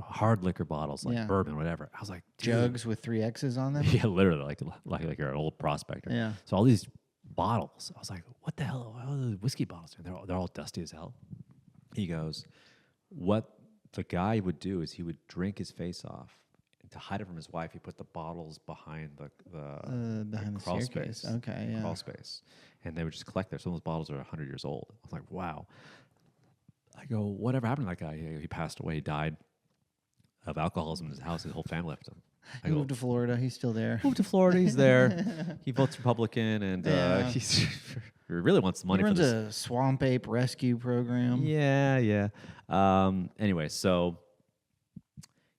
hard liquor bottles, like bourbon, whatever. I was like, jugs with 3 X's on them. Yeah, literally, like you're an old prospector. Yeah. So all these bottles, I was like, what the hell? What are the whiskey bottles? They're all dusty as hell. He goes, what the guy would do is he would drink his face off. To hide it from his wife, he put the bottles behind the crawl space. Okay, yeah. Crawl space. And they would just collect there. Some of those bottles are 100 years old. I was like, wow. I go, whatever happened to that guy? He passed away. He died of alcoholism in his house. His whole family left him. He moved to Florida. He's still there. Moved to Florida. He's there. He votes Republican, and he really wants the money for this. He runs a swamp ape rescue program. Yeah. Anyway, so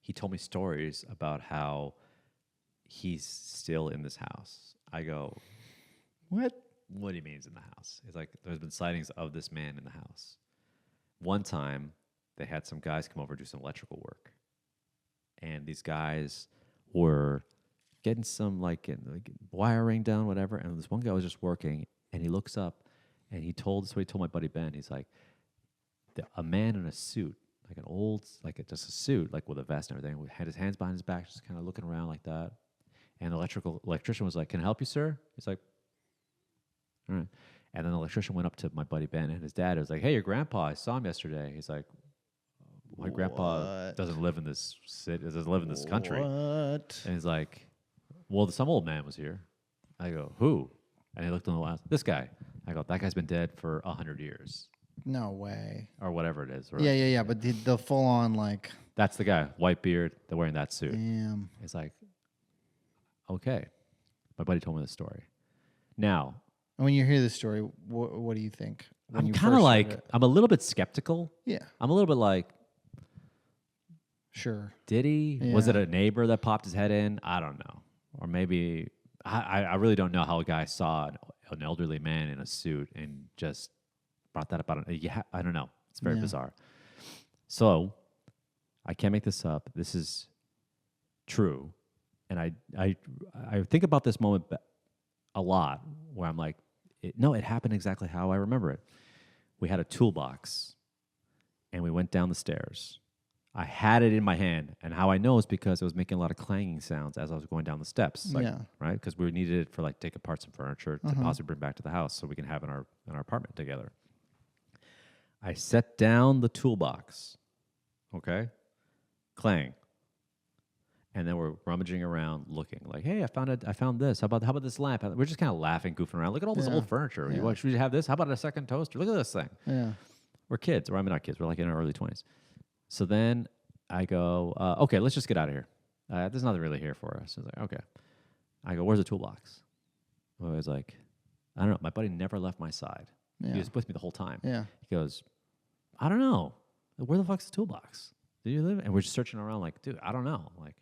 he told me stories about how he's still in this house. I go, what? What do you mean he's in the house? He's like, there's been sightings of this man in the house. One time, they had some guys come over to do some electrical work. And these guys were getting some wiring done, whatever. And this one guy was just working, and he looks up, and this is what he told my buddy Ben. He's like, a man in a suit, like an old, just a suit, like with a vest and everything, had his hands behind his back, just kind of looking around like that. And the electrician was like, "Can I help you, sir?" He's like, "All right." And then the electrician went up to my buddy Ben and his dad. It was like, "Hey, your grandpa, I saw him yesterday." He's like, "My grandpa doesn't live in this city, doesn't live in this country." What? And he's like, "Well, some old man was here." I go, "Who?" And he looked on the last, "This guy." I go, "That guy's been dead for 100 years." No way. or whatever it is. Right? Yeah. But the full on like. That's the guy, white beard. They're wearing that suit. Damn. It's like, okay. My buddy told me this story. Now, And when you hear this story, what do you think? When I'm you kind of first like, heard it? I'm a little bit skeptical. Yeah. I'm a little bit like, Sure. did he? Was it Yeah. a neighbor that popped his head in? I don't know. Or maybe, I really don't know how a guy saw an elderly man in a suit and just brought that up. I don't know. It's very bizarre. So, I can't make this up. This is true. And I think about this moment a lot where I'm like, it happened exactly how I remember it. We had a toolbox and we went down the stairs. I had it in my hand, and how I know is because it was making a lot of clanging sounds as I was going down the steps. Like, right? Because we needed it for like take apart some furniture to possibly bring back to the house so we can have in our apartment together. I set down the toolbox. Okay? Clang. And then we're rummaging around looking like, hey, I found this. How about this lamp? We're just kind of laughing, goofing around. Look at all this old furniture. Should we have this? How about a second toaster? Look at this thing. Yeah. We're kids. Or I mean, not kids. We're like in our early 20s. So then I go, okay, let's just get out of here. There's nothing really here for us. I was like, okay. I go, where's the toolbox? I was like, I don't know. My buddy never left my side. Yeah. He was with me the whole time. Yeah. He goes, I don't know. Where the fuck's the toolbox? Do you live? And we're just searching around like, dude, I don't know. I'm like,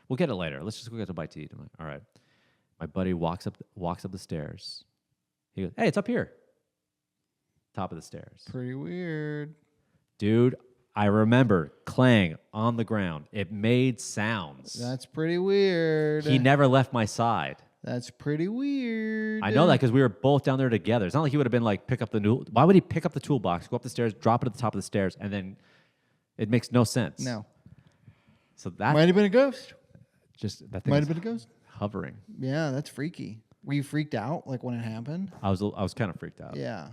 we'll get it later. Let's just go get a bite to eat. I'm like, all right. My buddy walks up the stairs. He goes, hey, it's up here. Top of the stairs. Pretty weird. Dude, I remember clang on the ground. It made sounds. That's pretty weird. He never left my side. That's pretty weird. I know that because we were both down there together. It's not like he would have been like, why would he pick up the toolbox, go up the stairs, drop it at the top of the stairs, and then it makes no sense. No. So that Might have been a ghost. just that thing Might was have been a ghost. hovering. Yeah, that's freaky. Were you freaked out like when it happened? I was kind of freaked out. Yeah.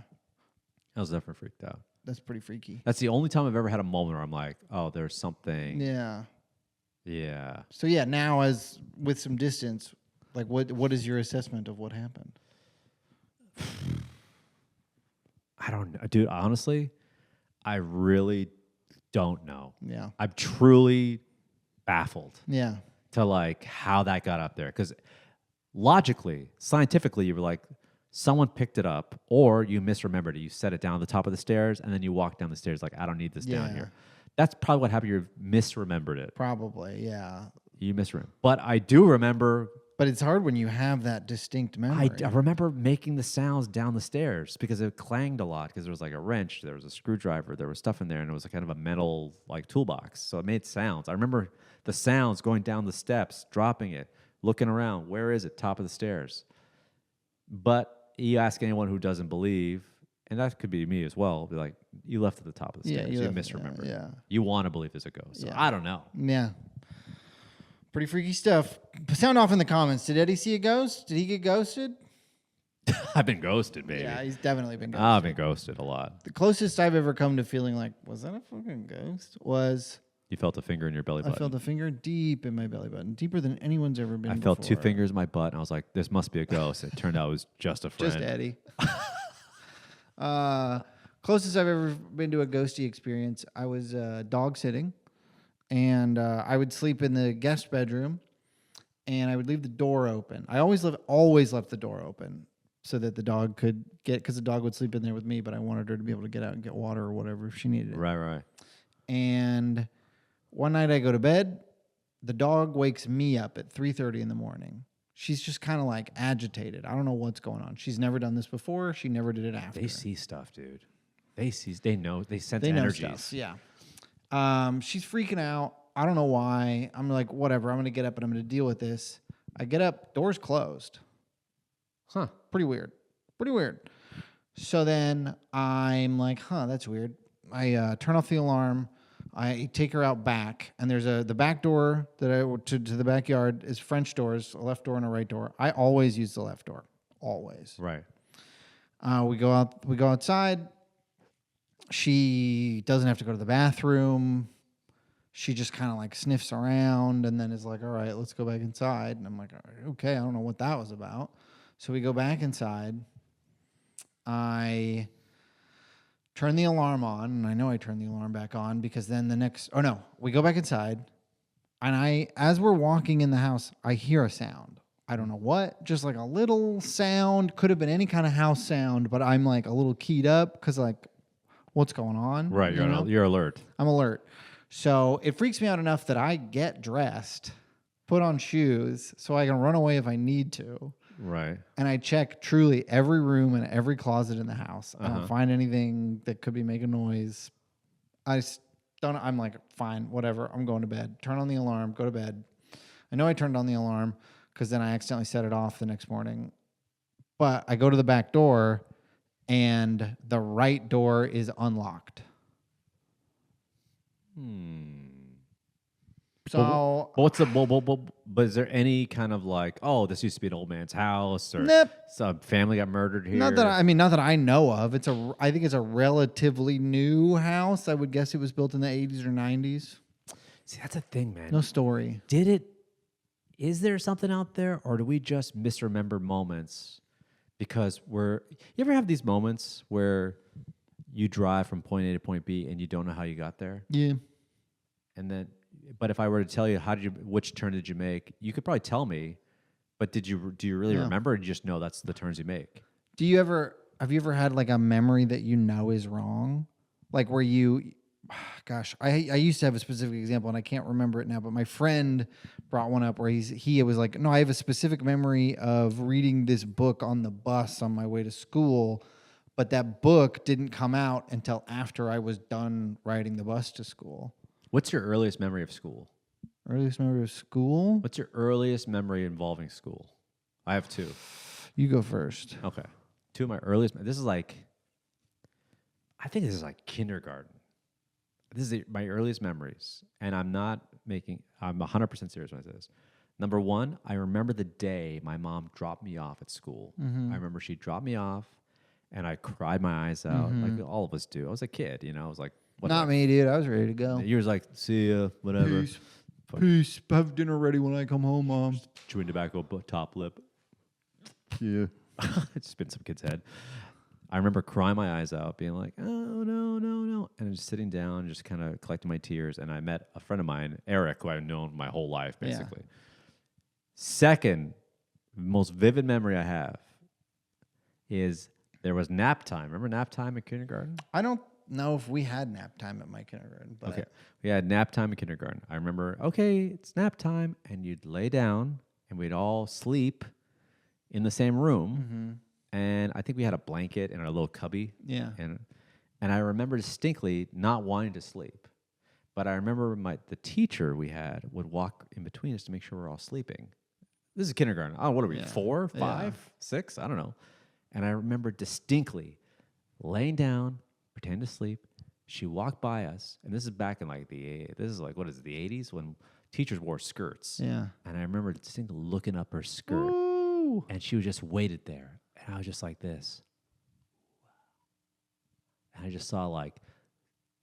I was definitely freaked out. That's pretty freaky. That's the only time I've ever had a moment where I'm like, oh, there's something. Yeah. Yeah. So yeah, now as with some distance, like what is your assessment of what happened? I don't know. Dude, honestly, I really don't know. Yeah. I'm truly baffled Yeah. to like how that got up there. Because logically, scientifically, you were like, someone picked it up or you misremembered it. You set it down at the top of the stairs and then you walk down the stairs like, I don't need this down Yeah. here. That's probably what happened. You misremembered it. Probably, yeah. You misremembered. But I do remember. But it's hard when you have that distinct memory. I remember making the sounds down the stairs because it clanged a lot because there was like a wrench, there was a screwdriver, there was stuff in there, and it was a kind of a metal like toolbox. So it made sounds. I remember the sounds going down the steps, dropping it, looking around. Where is it? Top of the stairs. But you ask anyone who doesn't believe, and that could be me as well, be like, you left at the top of the stairs. You misremembered. Yeah. You want to believe there's a ghost. So Yeah. I don't know. Yeah. Pretty freaky stuff. Sound off in the comments. Did Eddie see a ghost? Did he get ghosted? I've been ghosted, baby. Yeah, he's definitely been ghosted. I've been ghosted a lot. The closest I've ever come to feeling like, was that a fucking ghost? Was You felt a finger in your belly I button. felt a finger deep in my belly button, deeper than anyone's ever been I felt two before. fingers in my butt, and I was like, this must be a ghost. It turned out it was just a friend. Just Eddie. Closest I've ever been to a ghosty experience, I was dog sitting, and I would sleep in the guest bedroom, and I would leave the door open. I always left the door open so that the dog could because the dog would sleep in there with me, but I wanted her to be able to get out and get water or whatever if she needed it. Right. And one night I go to bed, the dog wakes me up at 3:30 in the morning. She's just kind of like agitated. I don't know what's going on. She's never done this before. She never did it after. They see stuff, dude. They know. They sense They know energies. stuff. Yeah. She's freaking out. I don't know why. I'm like, whatever. I'm going to get up and I'm going to deal with this. I get up. Door's closed. Huh. Pretty weird. So then I'm like, that's weird. I turn off the alarm. I take her out back, and there's the back door to the backyard is French doors, a left door and a right door. I always use the left door. Always. Right. We go outside. She doesn't have to go to the bathroom. She just kind of like sniffs around and then is like, all right, let's go back inside. And I'm like, okay, I don't know what that was about. So we go back inside. I turn the alarm on, and I know I turned the alarm back on because then we go back inside, and as we're walking in the house, I hear a sound. I don't know what, just like a little sound. Could have been any kind of house sound, but I'm like a little keyed up because like, what's going on? Right, you you're alert. I'm alert. So it freaks me out enough that I get dressed, put on shoes so I can run away if I need to. Right. And I check truly every room and every closet in the house. I don't find anything that could be making noise. I'm like, fine, whatever. I'm going to bed. Turn on the alarm, go to bed. I know I turned on the alarm because then I accidentally set it off the next morning. But I go to the back door and the right door is unlocked. So, but is there any kind of like, oh, this used to be an old man's house, or nope. some family got murdered here? Not that I know of. I think it's a relatively new house. I would guess it was built in the 80s or 90s. See, that's a thing, man. No story. Is there something out there, or do we just misremember moments? Because you ever have these moments where you drive from point A to point B and you don't know how you got there? Yeah. And then, but if I were to tell you which turn did you make, you could probably tell me. But do you really remember, or do you just know that's the turns you make? Have you ever had like a memory that you know is wrong? Like where gosh, I used to have a specific example and I can't remember it now, but my friend brought one up where he was like, no, I have a specific memory of reading this book on the bus on my way to school, but that book didn't come out until after I was done riding the bus to school. What's your earliest memory of school? Earliest memory of school? What's your earliest memory involving school? I have two. You go first. Okay. Two of my earliest, I think this is like kindergarten. This is my earliest memories, and I'm 100% serious when I say this. Number one, I remember the day my mom dropped me off at school. I remember she dropped me off, and I cried my eyes out, like all of us do. I was a kid, I was like, whatever. Not me, dude. I was ready to go. You was like, see ya, whatever. Peace. Have dinner ready when I come home, Mom. Chewing tobacco, top lip. Yeah. It just been some kid's head. I remember crying my eyes out, being like, oh, no. And just sitting down, just kind of collecting my tears. And I met a friend of mine, Eric, who I've known my whole life, basically. Yeah. Second, most vivid memory I have is there was nap time. Remember nap time in kindergarten? I don't know if we had nap time at my kindergarten. But okay. We had nap time in kindergarten. I remember, okay, it's nap time. And you'd lay down, and we'd all sleep in the same room. And I think we had a blanket in our little cubby. Yeah. And I remember distinctly not wanting to sleep. But I remember the teacher we had would walk in between us to make sure we're all sleeping. This is kindergarten. Oh, what are we, 4, 5, 6? I don't know. And I remember distinctly laying down, pretending to sleep. She walked by us. And this is back in the 80s when teachers wore skirts. Yeah. And I remember distinctly looking up her skirt. Ooh. And she was just waited there. And I was just like this. And I just saw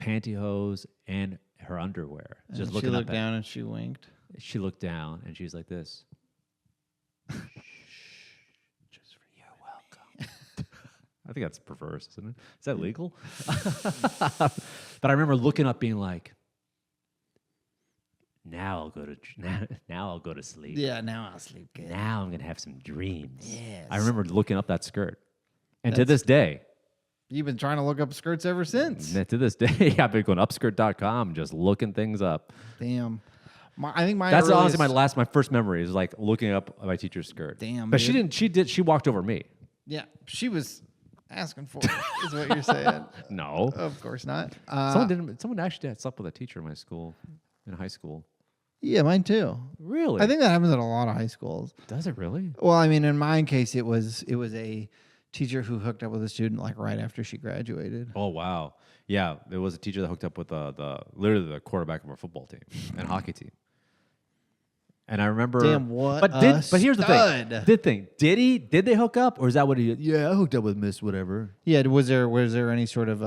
pantyhose and her underwear. And just she looking looked up down and she winked. She looked down and she's like this. Just for you, welcome. I think that's perverse, isn't it? Is that legal? But I remember looking up being like, now I'll go to sleep. Yeah, now I'll sleep good. Now I'm gonna have some dreams. Yes. I remember looking up that skirt, and to this day, you've been trying to look up skirts ever since. To this day, I've been going upskirt.com, just looking things up. Damn. I think that's honestly my first memory is looking up my teacher's skirt. Damn. But dude. She walked over me. Yeah, she was asking for it. Is what you're saying? No, of course not. Someone actually slept with a teacher in my school, in high school. Yeah, mine too. Really? I think that happens at a lot of high schools. Does it really? Well, I mean, in my case, it was a teacher who hooked up with a student right after she graduated. Oh wow, yeah, there was a teacher that hooked up with literally the quarterback of our football team and hockey team. And I remember, damn, what? But here's the thing. Did they hook up, or is that what he? Yeah, I hooked up with Miss whatever. Yeah, was there any sort of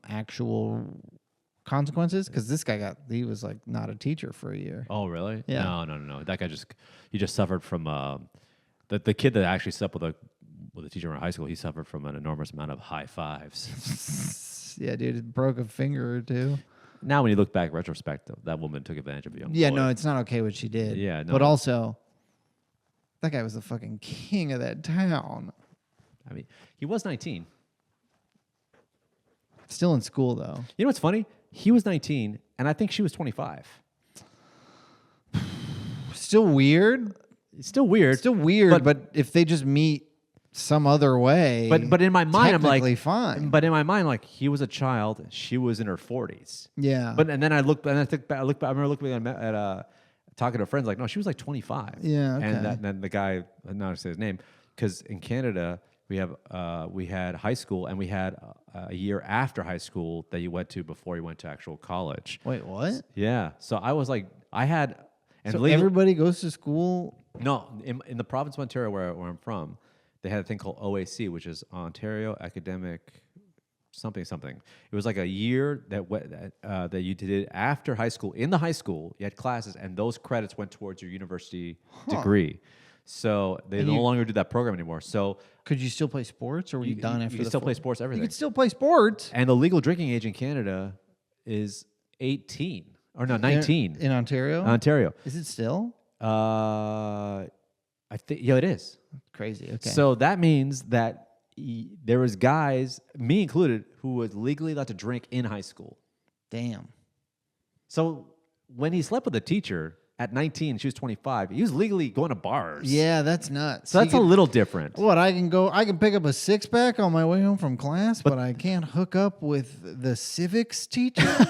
actual consequences? Because this guy he was not a teacher for a year. Oh really? Yeah. No. That guy he just suffered from the kid that actually slept with with a teacher in high school, he suffered from an enormous amount of high fives. Yeah, dude, it broke a finger or two. Now, when you look back, retrospect, that woman took advantage of a young Yeah, boy. no, it's not okay what she did. Yeah, no. But also, that guy was the fucking king of that town. I mean, he was 19. Still in school, though. You know what's funny? He was 19, and I think she was 25. Still weird. It's still weird. Still weird, but if they just meet some other way, but in my mind, I'm like, technically fine. But in my mind, like, he was a child, she was in her 40s. Yeah. And then I looked, and I think back, I remember looking at talking to friends, like, no, she was like 25. Yeah, okay. And then the guy, I'm not gonna say his name, because in Canada we had high school, and we had a year after high school that you went to before you went to actual college. Wait, what? Yeah. So I was like, I had, and So everybody goes to school? No, in the province of Ontario where I'm from, they had a thing called OAC, which is Ontario Academic something. It was like a year that you did it after high school. In the high school, you had classes, and those credits went towards your university degree. So they no longer do that program anymore. So could you still play sports, or were you done after? You could still play sports, everything. You could still play sports. And the legal drinking age in Canada is 18 or no 19 in Ontario. Ontario. Is it still? I think it is. Crazy. Okay. So that means that there was guys, me included, who was legally allowed to drink in high school. Damn. So when he slept with a teacher at 19, she was 25, he was legally going to bars. Yeah, that's nuts. So that's a little different. What, I can pick up a 6-pack on my way home from class, but I can't hook up with the civics teacher?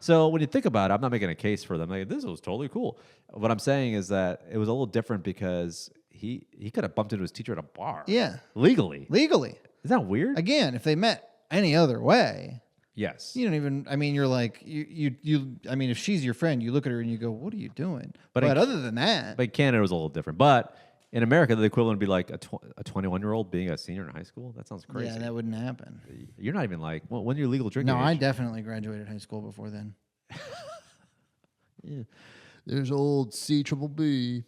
So when you think about it, I'm not making a case for them. Like, this was totally cool. What I'm saying is that it was a little different because he could have bumped into his teacher at a bar. Yeah. Legally. Is that weird? Again, if they met any other way. Yes. You don't even, I mean, you're like, I mean, if she's your friend, you look at her and you go, what are you doing? But other than that. But Canada was a little different. But in America, the equivalent would be like a 21-year-old being a senior in high school. That sounds crazy. Yeah, that wouldn't happen. You're not even like, well, when you're legal drinking No, age? I definitely graduated high school before then. Yeah. There's old CBB,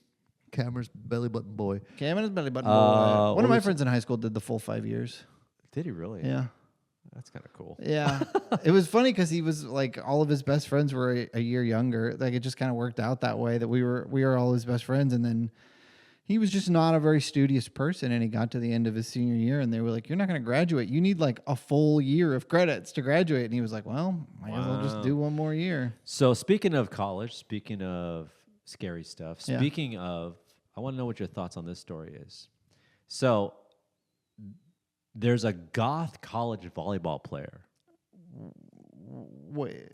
Cameron's belly button boy. Cameron's belly button boy. One of my friends in high school did the full 5 years. Did he really? Yeah. That's kind of cool. Yeah. It was funny because he was like, all of his best friends were a year younger. Like, it just kind of worked out that way that we were all his best friends. And then he was just not a very studious person. And he got to the end of his senior year and they were like, you're not going to graduate. You need like a full year of credits to graduate. And he was like, well, might as well just do one more year. So speaking of college, speaking of scary stuff, Yeah. speaking of, I want to know what your thoughts on this story is. So there's a Goth college volleyball player. Wait,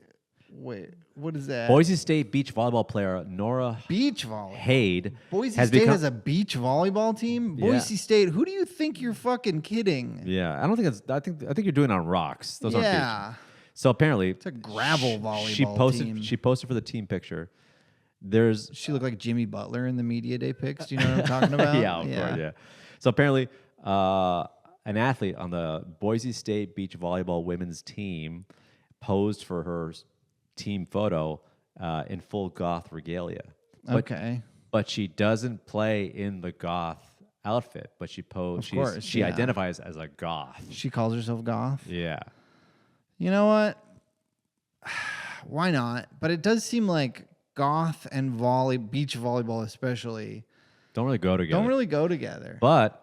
what is that? Boise State beach volleyball player Nora Beach volleyball. Hade Boise has State become, has a beach volleyball team? Yeah. Boise State, who do you think you're fucking kidding? Yeah, I don't think it's. I think you're doing it on rocks. Those aren't beach. So apparently, It's a gravel volleyball team. She posted for the team picture. There's She looked like Jimmy Butler in the media day pics. Do you know what I'm talking about? yeah, of course, yeah. So apparently, an athlete on the Boise State beach volleyball women's team posed for her team photo in full Goth regalia. But she doesn't play in the Goth outfit. But she she identifies as a Goth. She calls herself Goth. Yeah. You know what? Why not? But it does seem like Goth and beach volleyball especially Don't really go together. But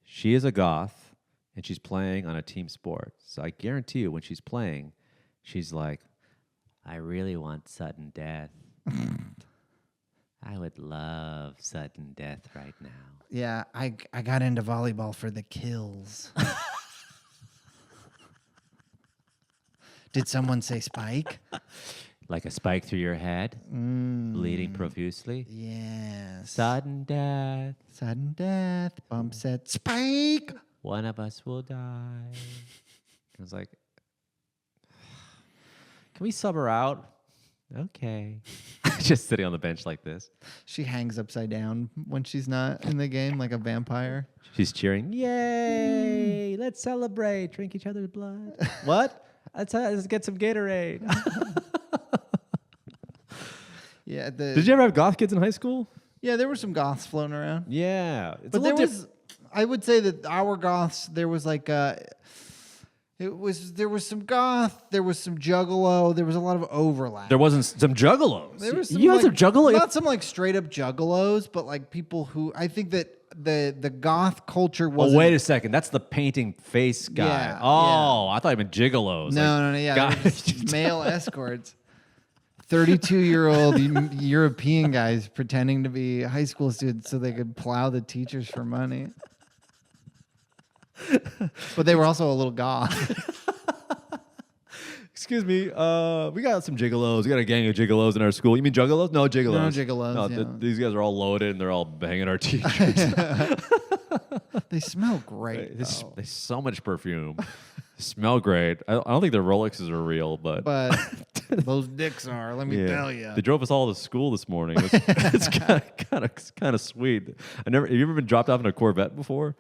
she is a Goth, and she's playing on a team sport. So I guarantee you, when she's playing, she's like, I really want sudden death. I would love sudden death right now. Yeah, I got into volleyball for the kills. Did someone say spike? Like a spike through your head, bleeding profusely. Yes. Sudden death. Sudden death. Bump set. Spike. One of us will die. I was like, can we sub her out? Okay. Just sitting on the bench like this. She hangs upside down when she's not in the game like a vampire. She's cheering. Yay! Let's celebrate. Drink each other's blood. What? Let's get some Gatorade. Yeah. Did you ever have Goth kids in high school? Yeah, there were some Goths floating around. Yeah. But there was, I would say that our Goths, there was like there was some goth, there was some juggalo, there was a lot of overlap. There wasn't some juggalos. There was some, you had some juggalo. Not some like straight up juggalos, but like people who I think that the goth culture was. Oh, wait a second. That's the painting face guy. Yeah, oh, I thought you meant gigolos. No, yeah, guys. male escorts. 32-year-old European guys pretending to be high school students so they could plow the teachers for money. But they were also a little goth. Excuse me. We got some gigolos. We got a gang of gigolos in our school. You mean juggalos? No, gigolos. No, gigolos, No, yeah. these guys are all loaded and they're all banging our teachers. They smell great. They so much perfume. Smell great. I don't think their Rolexes are real, but those dicks are. Let me tell you. They drove us all to school this morning. It's kind of sweet. Have you ever been dropped off in a Corvette before?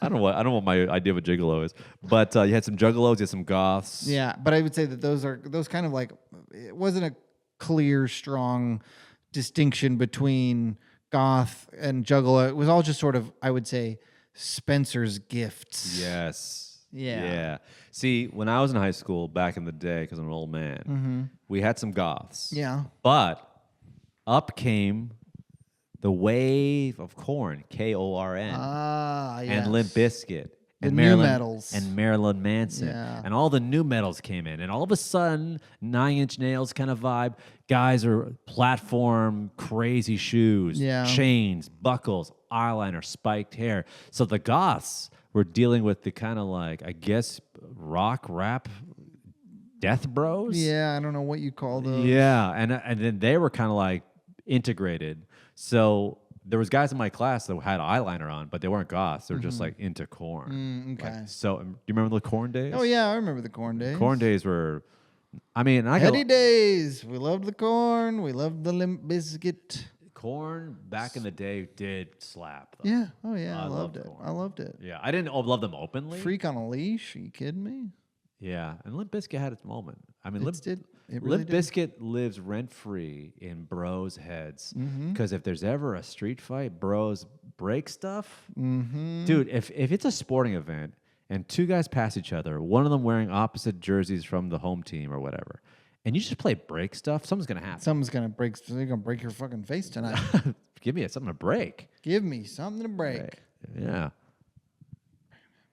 I don't know what my idea of a gigolo is, but you had some juggalos, you had some goths. Yeah, but I would say that those kind of like, it wasn't a clear, strong distinction between goth and juggalo. It was all just sort of, I would say, Spencer's gifts. Yes. Yeah. See, when I was in high school back in the day, because I'm an old man, we had some goths. Yeah. But up came the wave of Korn, Korn, Ah, yes. and Limp Bizkit. The And new Marilyn, metals. and Marilyn Manson, Yeah. and all the new metals came in, and all of a sudden, 9 Inch Nails kind of vibe. Guys are platform crazy shoes, Yeah. chains, buckles, eyeliner, spiked hair. So the goths were dealing with the kind of like, I guess, rock rap death bros. Yeah, I don't know what you call those. Yeah, and then they were kind of like integrated. So there was guys in my class that had eyeliner on, but they weren't goths. They were just like into Korn. Okay. So do you remember the Korn days? Oh yeah, I remember the Corn days. Korn days were, I mean, Heady days. We loved the Corn. We loved the Limp Bizkit. Korn back in the day did slap. Though. Yeah. Oh yeah, I I loved loved it. Korn. I loved it. Yeah, I didn't love them openly. Freak on a leash? Are you kidding me? Yeah, and Limp Bizkit had its moment. I mean, It really Limp did. Bizkit lives rent free in bros' heads. Mm-hmm. Because if there's ever a street fight, bros break stuff. Mm-hmm. Dude, if it's a sporting event and two guys pass each other, one of them wearing opposite jerseys from the home team or whatever, and you just play break stuff, something's gonna happen. Something's gonna break. They're gonna break your fucking face tonight. Give me something to break. Give me something to break. Yeah.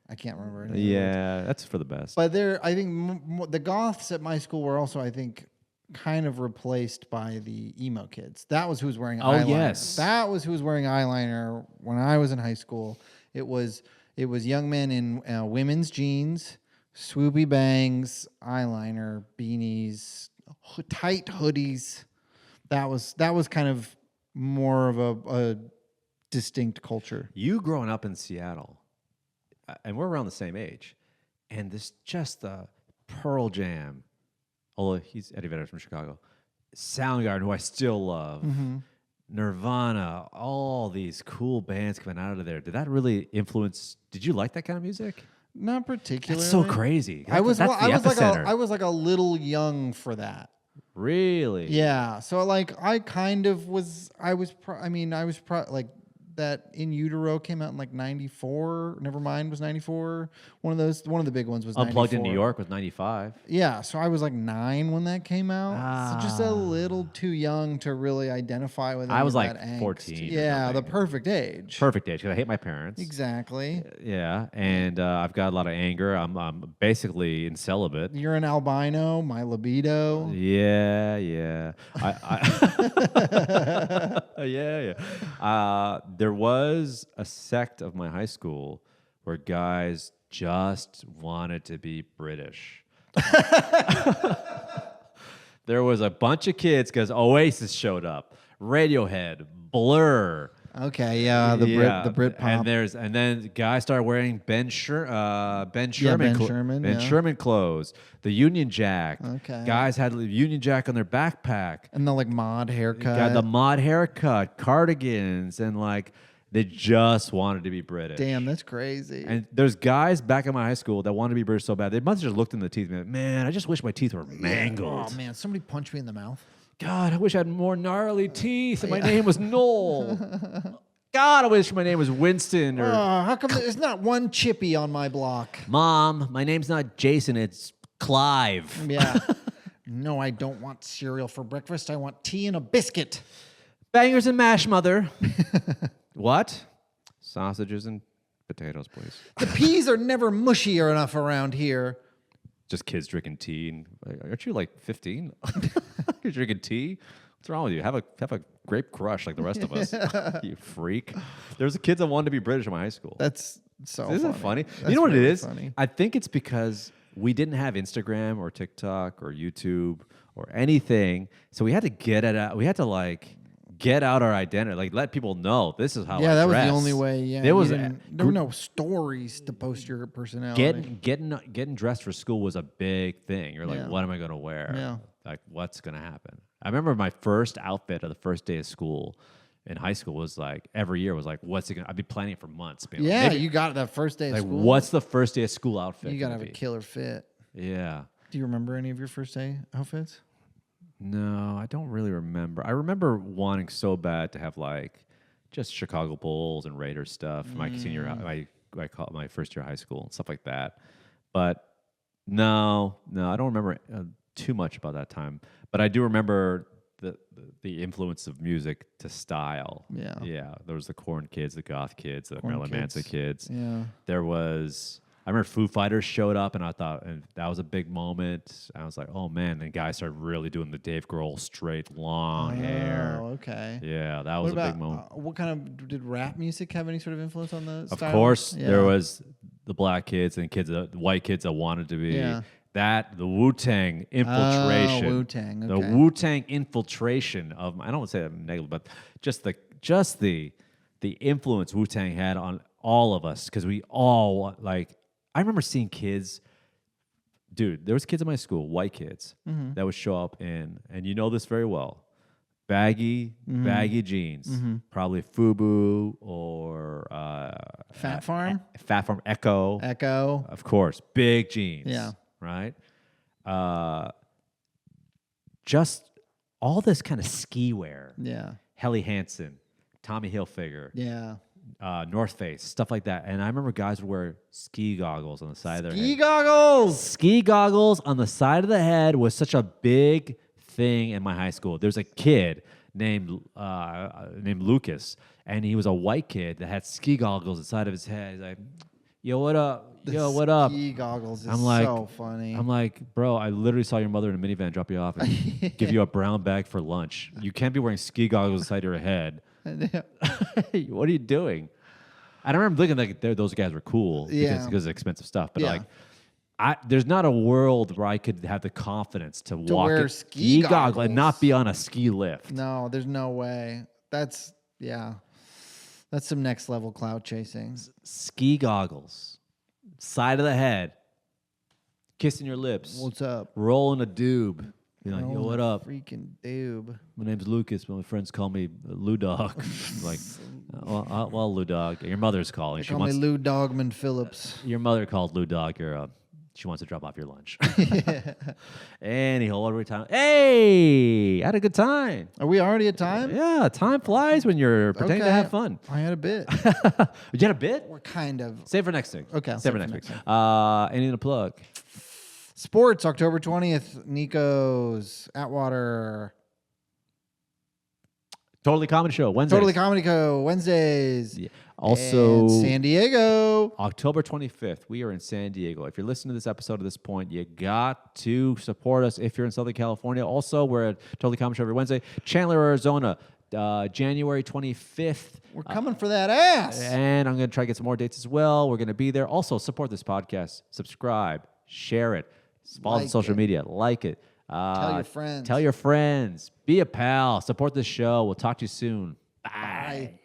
I can't remember. Any of the words. Yeah, that's for the best. But I think the goths at my school were also, I think, kind of replaced by the emo kids. That was who was wearing eyeliner. Yes. That was who was wearing eyeliner when I was in high school. It was young men in women's jeans, swoopy bangs, eyeliner, beanies, tight hoodies. That was kind of more of a distinct culture. You growing up in Seattle, and we're around the same age, and this just the Pearl Jam, although he's Eddie Vedder from Chicago, Soundgarden, who I still love, Nirvana, all these cool bands coming out of there. Did that really influence? Did you like that kind of music? Not particularly. That's so crazy. I was That's the epicenter. like a little young for that. Really? Yeah. So like I kind of was. I was like that In Utero came out in like 94. Nevermind was 94. One of the big ones was Unplugged 94. in New York was 95. Yeah, so I was like 9 when that came out. So just a Ah. little too young to really identify with. I any was of like that angst. 14 or Yeah, the something. perfect age. Perfect age because I hate my parents. Exactly. Yeah, and I've got a lot of anger. I'm basically in celibate. You're an albino. My libido. Yeah. Yeah. There was a sect of my high school where guys just wanted to be British. There was a bunch of kids because Oasis showed up, Radiohead, Blur. Okay, yeah, the Brit pop. And then guys started wearing Ben Sherman Ben Sherman, clothes, the Union Jack. Okay. Guys had the Union Jack on their backpack. And the like mod haircut. Got the mod haircut, cardigans, and like they just wanted to be British. Damn, that's crazy. And there's guys back in my high school that wanted to be British so bad. They must have just looked in the teeth and been like, man, I just wish my teeth were mangled. Oh man, somebody punched me in the mouth. God, I wish I had more gnarly teeth and my name was Noel. God, I wish my name was Winston or How come there's not one Chippy on my block? Mom, my name's not Jason, it's Clive. Yeah. No, I don't want cereal for breakfast. I want tea and a biscuit. Bangers and mash, mother. What? Sausages and potatoes, please. The peas are never mushier enough around here. Just kids drinking tea. And, aren't you like 15? You're drinking tea? What's wrong with you? Have a grape crush like the rest of us. You freak. There's kids that wanted to be British in my high school. That's so Isn't funny. it funny? That's You know what it really is? funny. I think it's because we didn't have Instagram or TikTok or YouTube or anything. So we had to get it out. We had to like get out our identity, like let people know this is how I That dress. was the only way. Yeah, There was there were no stories to post your personality. getting dressed for school was a big thing. You're like, Yeah. what am I going to wear? Yeah. Like, what's going to happen? I remember my first outfit of the first day of school in high school was like every year was like, what's it going to? I'd be planning it for months. Being Yeah, like, maybe, you got it that first day of like, school. what's the first day of school outfit? You gotta gonna have a be? killer fit. Yeah. Do you remember any of your first day outfits? No, I don't really remember. I remember wanting so bad to have like just Chicago Bulls and Raiders stuff. My my first year of high school and stuff like that. But no, I don't remember too much about that time. But I do remember the influence of music to style. Yeah. There was the Korn kids, the Goth kids, the Marilyn Manson kids. Yeah. There was. I remember Foo Fighters showed up, and I thought and that was a big moment. I was like, oh, man. Then guys started really doing the Dave Grohl straight, long hair. Oh, okay. Yeah, that was a big moment. What kind of, did rap music have any sort of influence on the Of style? course, Yeah. there was the black kids and the white kids that wanted to be. Yeah. The Wu-Tang infiltration. Oh, Wu-Tang, The okay. Wu-Tang infiltration of, I don't want to say that negative, but just the influence Wu-Tang had on all of us, because we all, like, I remember seeing kids, dude, there was kids in my school, white kids, that would show up in, and you know this very well, baggy jeans, probably FUBU or Fat Farm? Fat Farm Echo, of course, big jeans, Yeah. right? Just all this kind of ski wear, Yeah. Helly Hansen, Tommy Hilfiger, Yeah. North Face, stuff like that. And I remember guys would wear ski goggles on the side of their Ski head. goggles! Ski goggles on the side of the head was such a big thing in my high school. There's a kid named Lucas, and he was a white kid that had ski goggles inside of his head. He's like, yo, what up? Yo, what up? Ski goggles is I'm like, so funny. I'm like, bro, I literally saw your mother in a minivan drop you off and give you a brown bag for lunch. You can't be wearing ski goggles inside your head. What are you doing? I don't remember looking like those guys were cool because of expensive stuff. But like, there's not a world where I could have the confidence to walk wear in ski goggle and not goggles. be on a ski lift. No, there's no way. That's some next level cloud chasing. Ski goggles, side of the head, kissing your lips. What's up? Rolling a doob. Be like, yo, what up? Freaking doob. My name's Lucas, but my friends call me Lou Dog. Like, well, Lou Dog. Your mother's calling. Call me Lou Dogman Phillips. Your mother called Lou Dog. She wants to drop off your lunch. Anyhow, what are we time? Hey, I had a good time. Are we already at time? Yeah, time flies when you're pretending to have fun. I had a bit. You had a bit? We're kind of. Save for next week. Okay, I'll Save for next week. Anything to plug? Sports, October 20th, Nico's, Atwater. Totally Comedy Show, Wednesday. Totally Comedy Co. Wednesdays. Yeah. Also, And San Diego. October 25th, we are in San Diego. If you're listening to this episode at this point, you got to support us if you're in Southern California. Also, we're at Totally Comedy Show every Wednesday. Chandler, Arizona, January 25th. We're coming for that ass. And I'm going to try to get some more dates as well. We're going to be there. Also, support this podcast. Subscribe. Share it. Follow the social media. Like it. Tell your friends. Tell your friends. Be a pal. Support this show. We'll talk to you soon. Bye. Bye.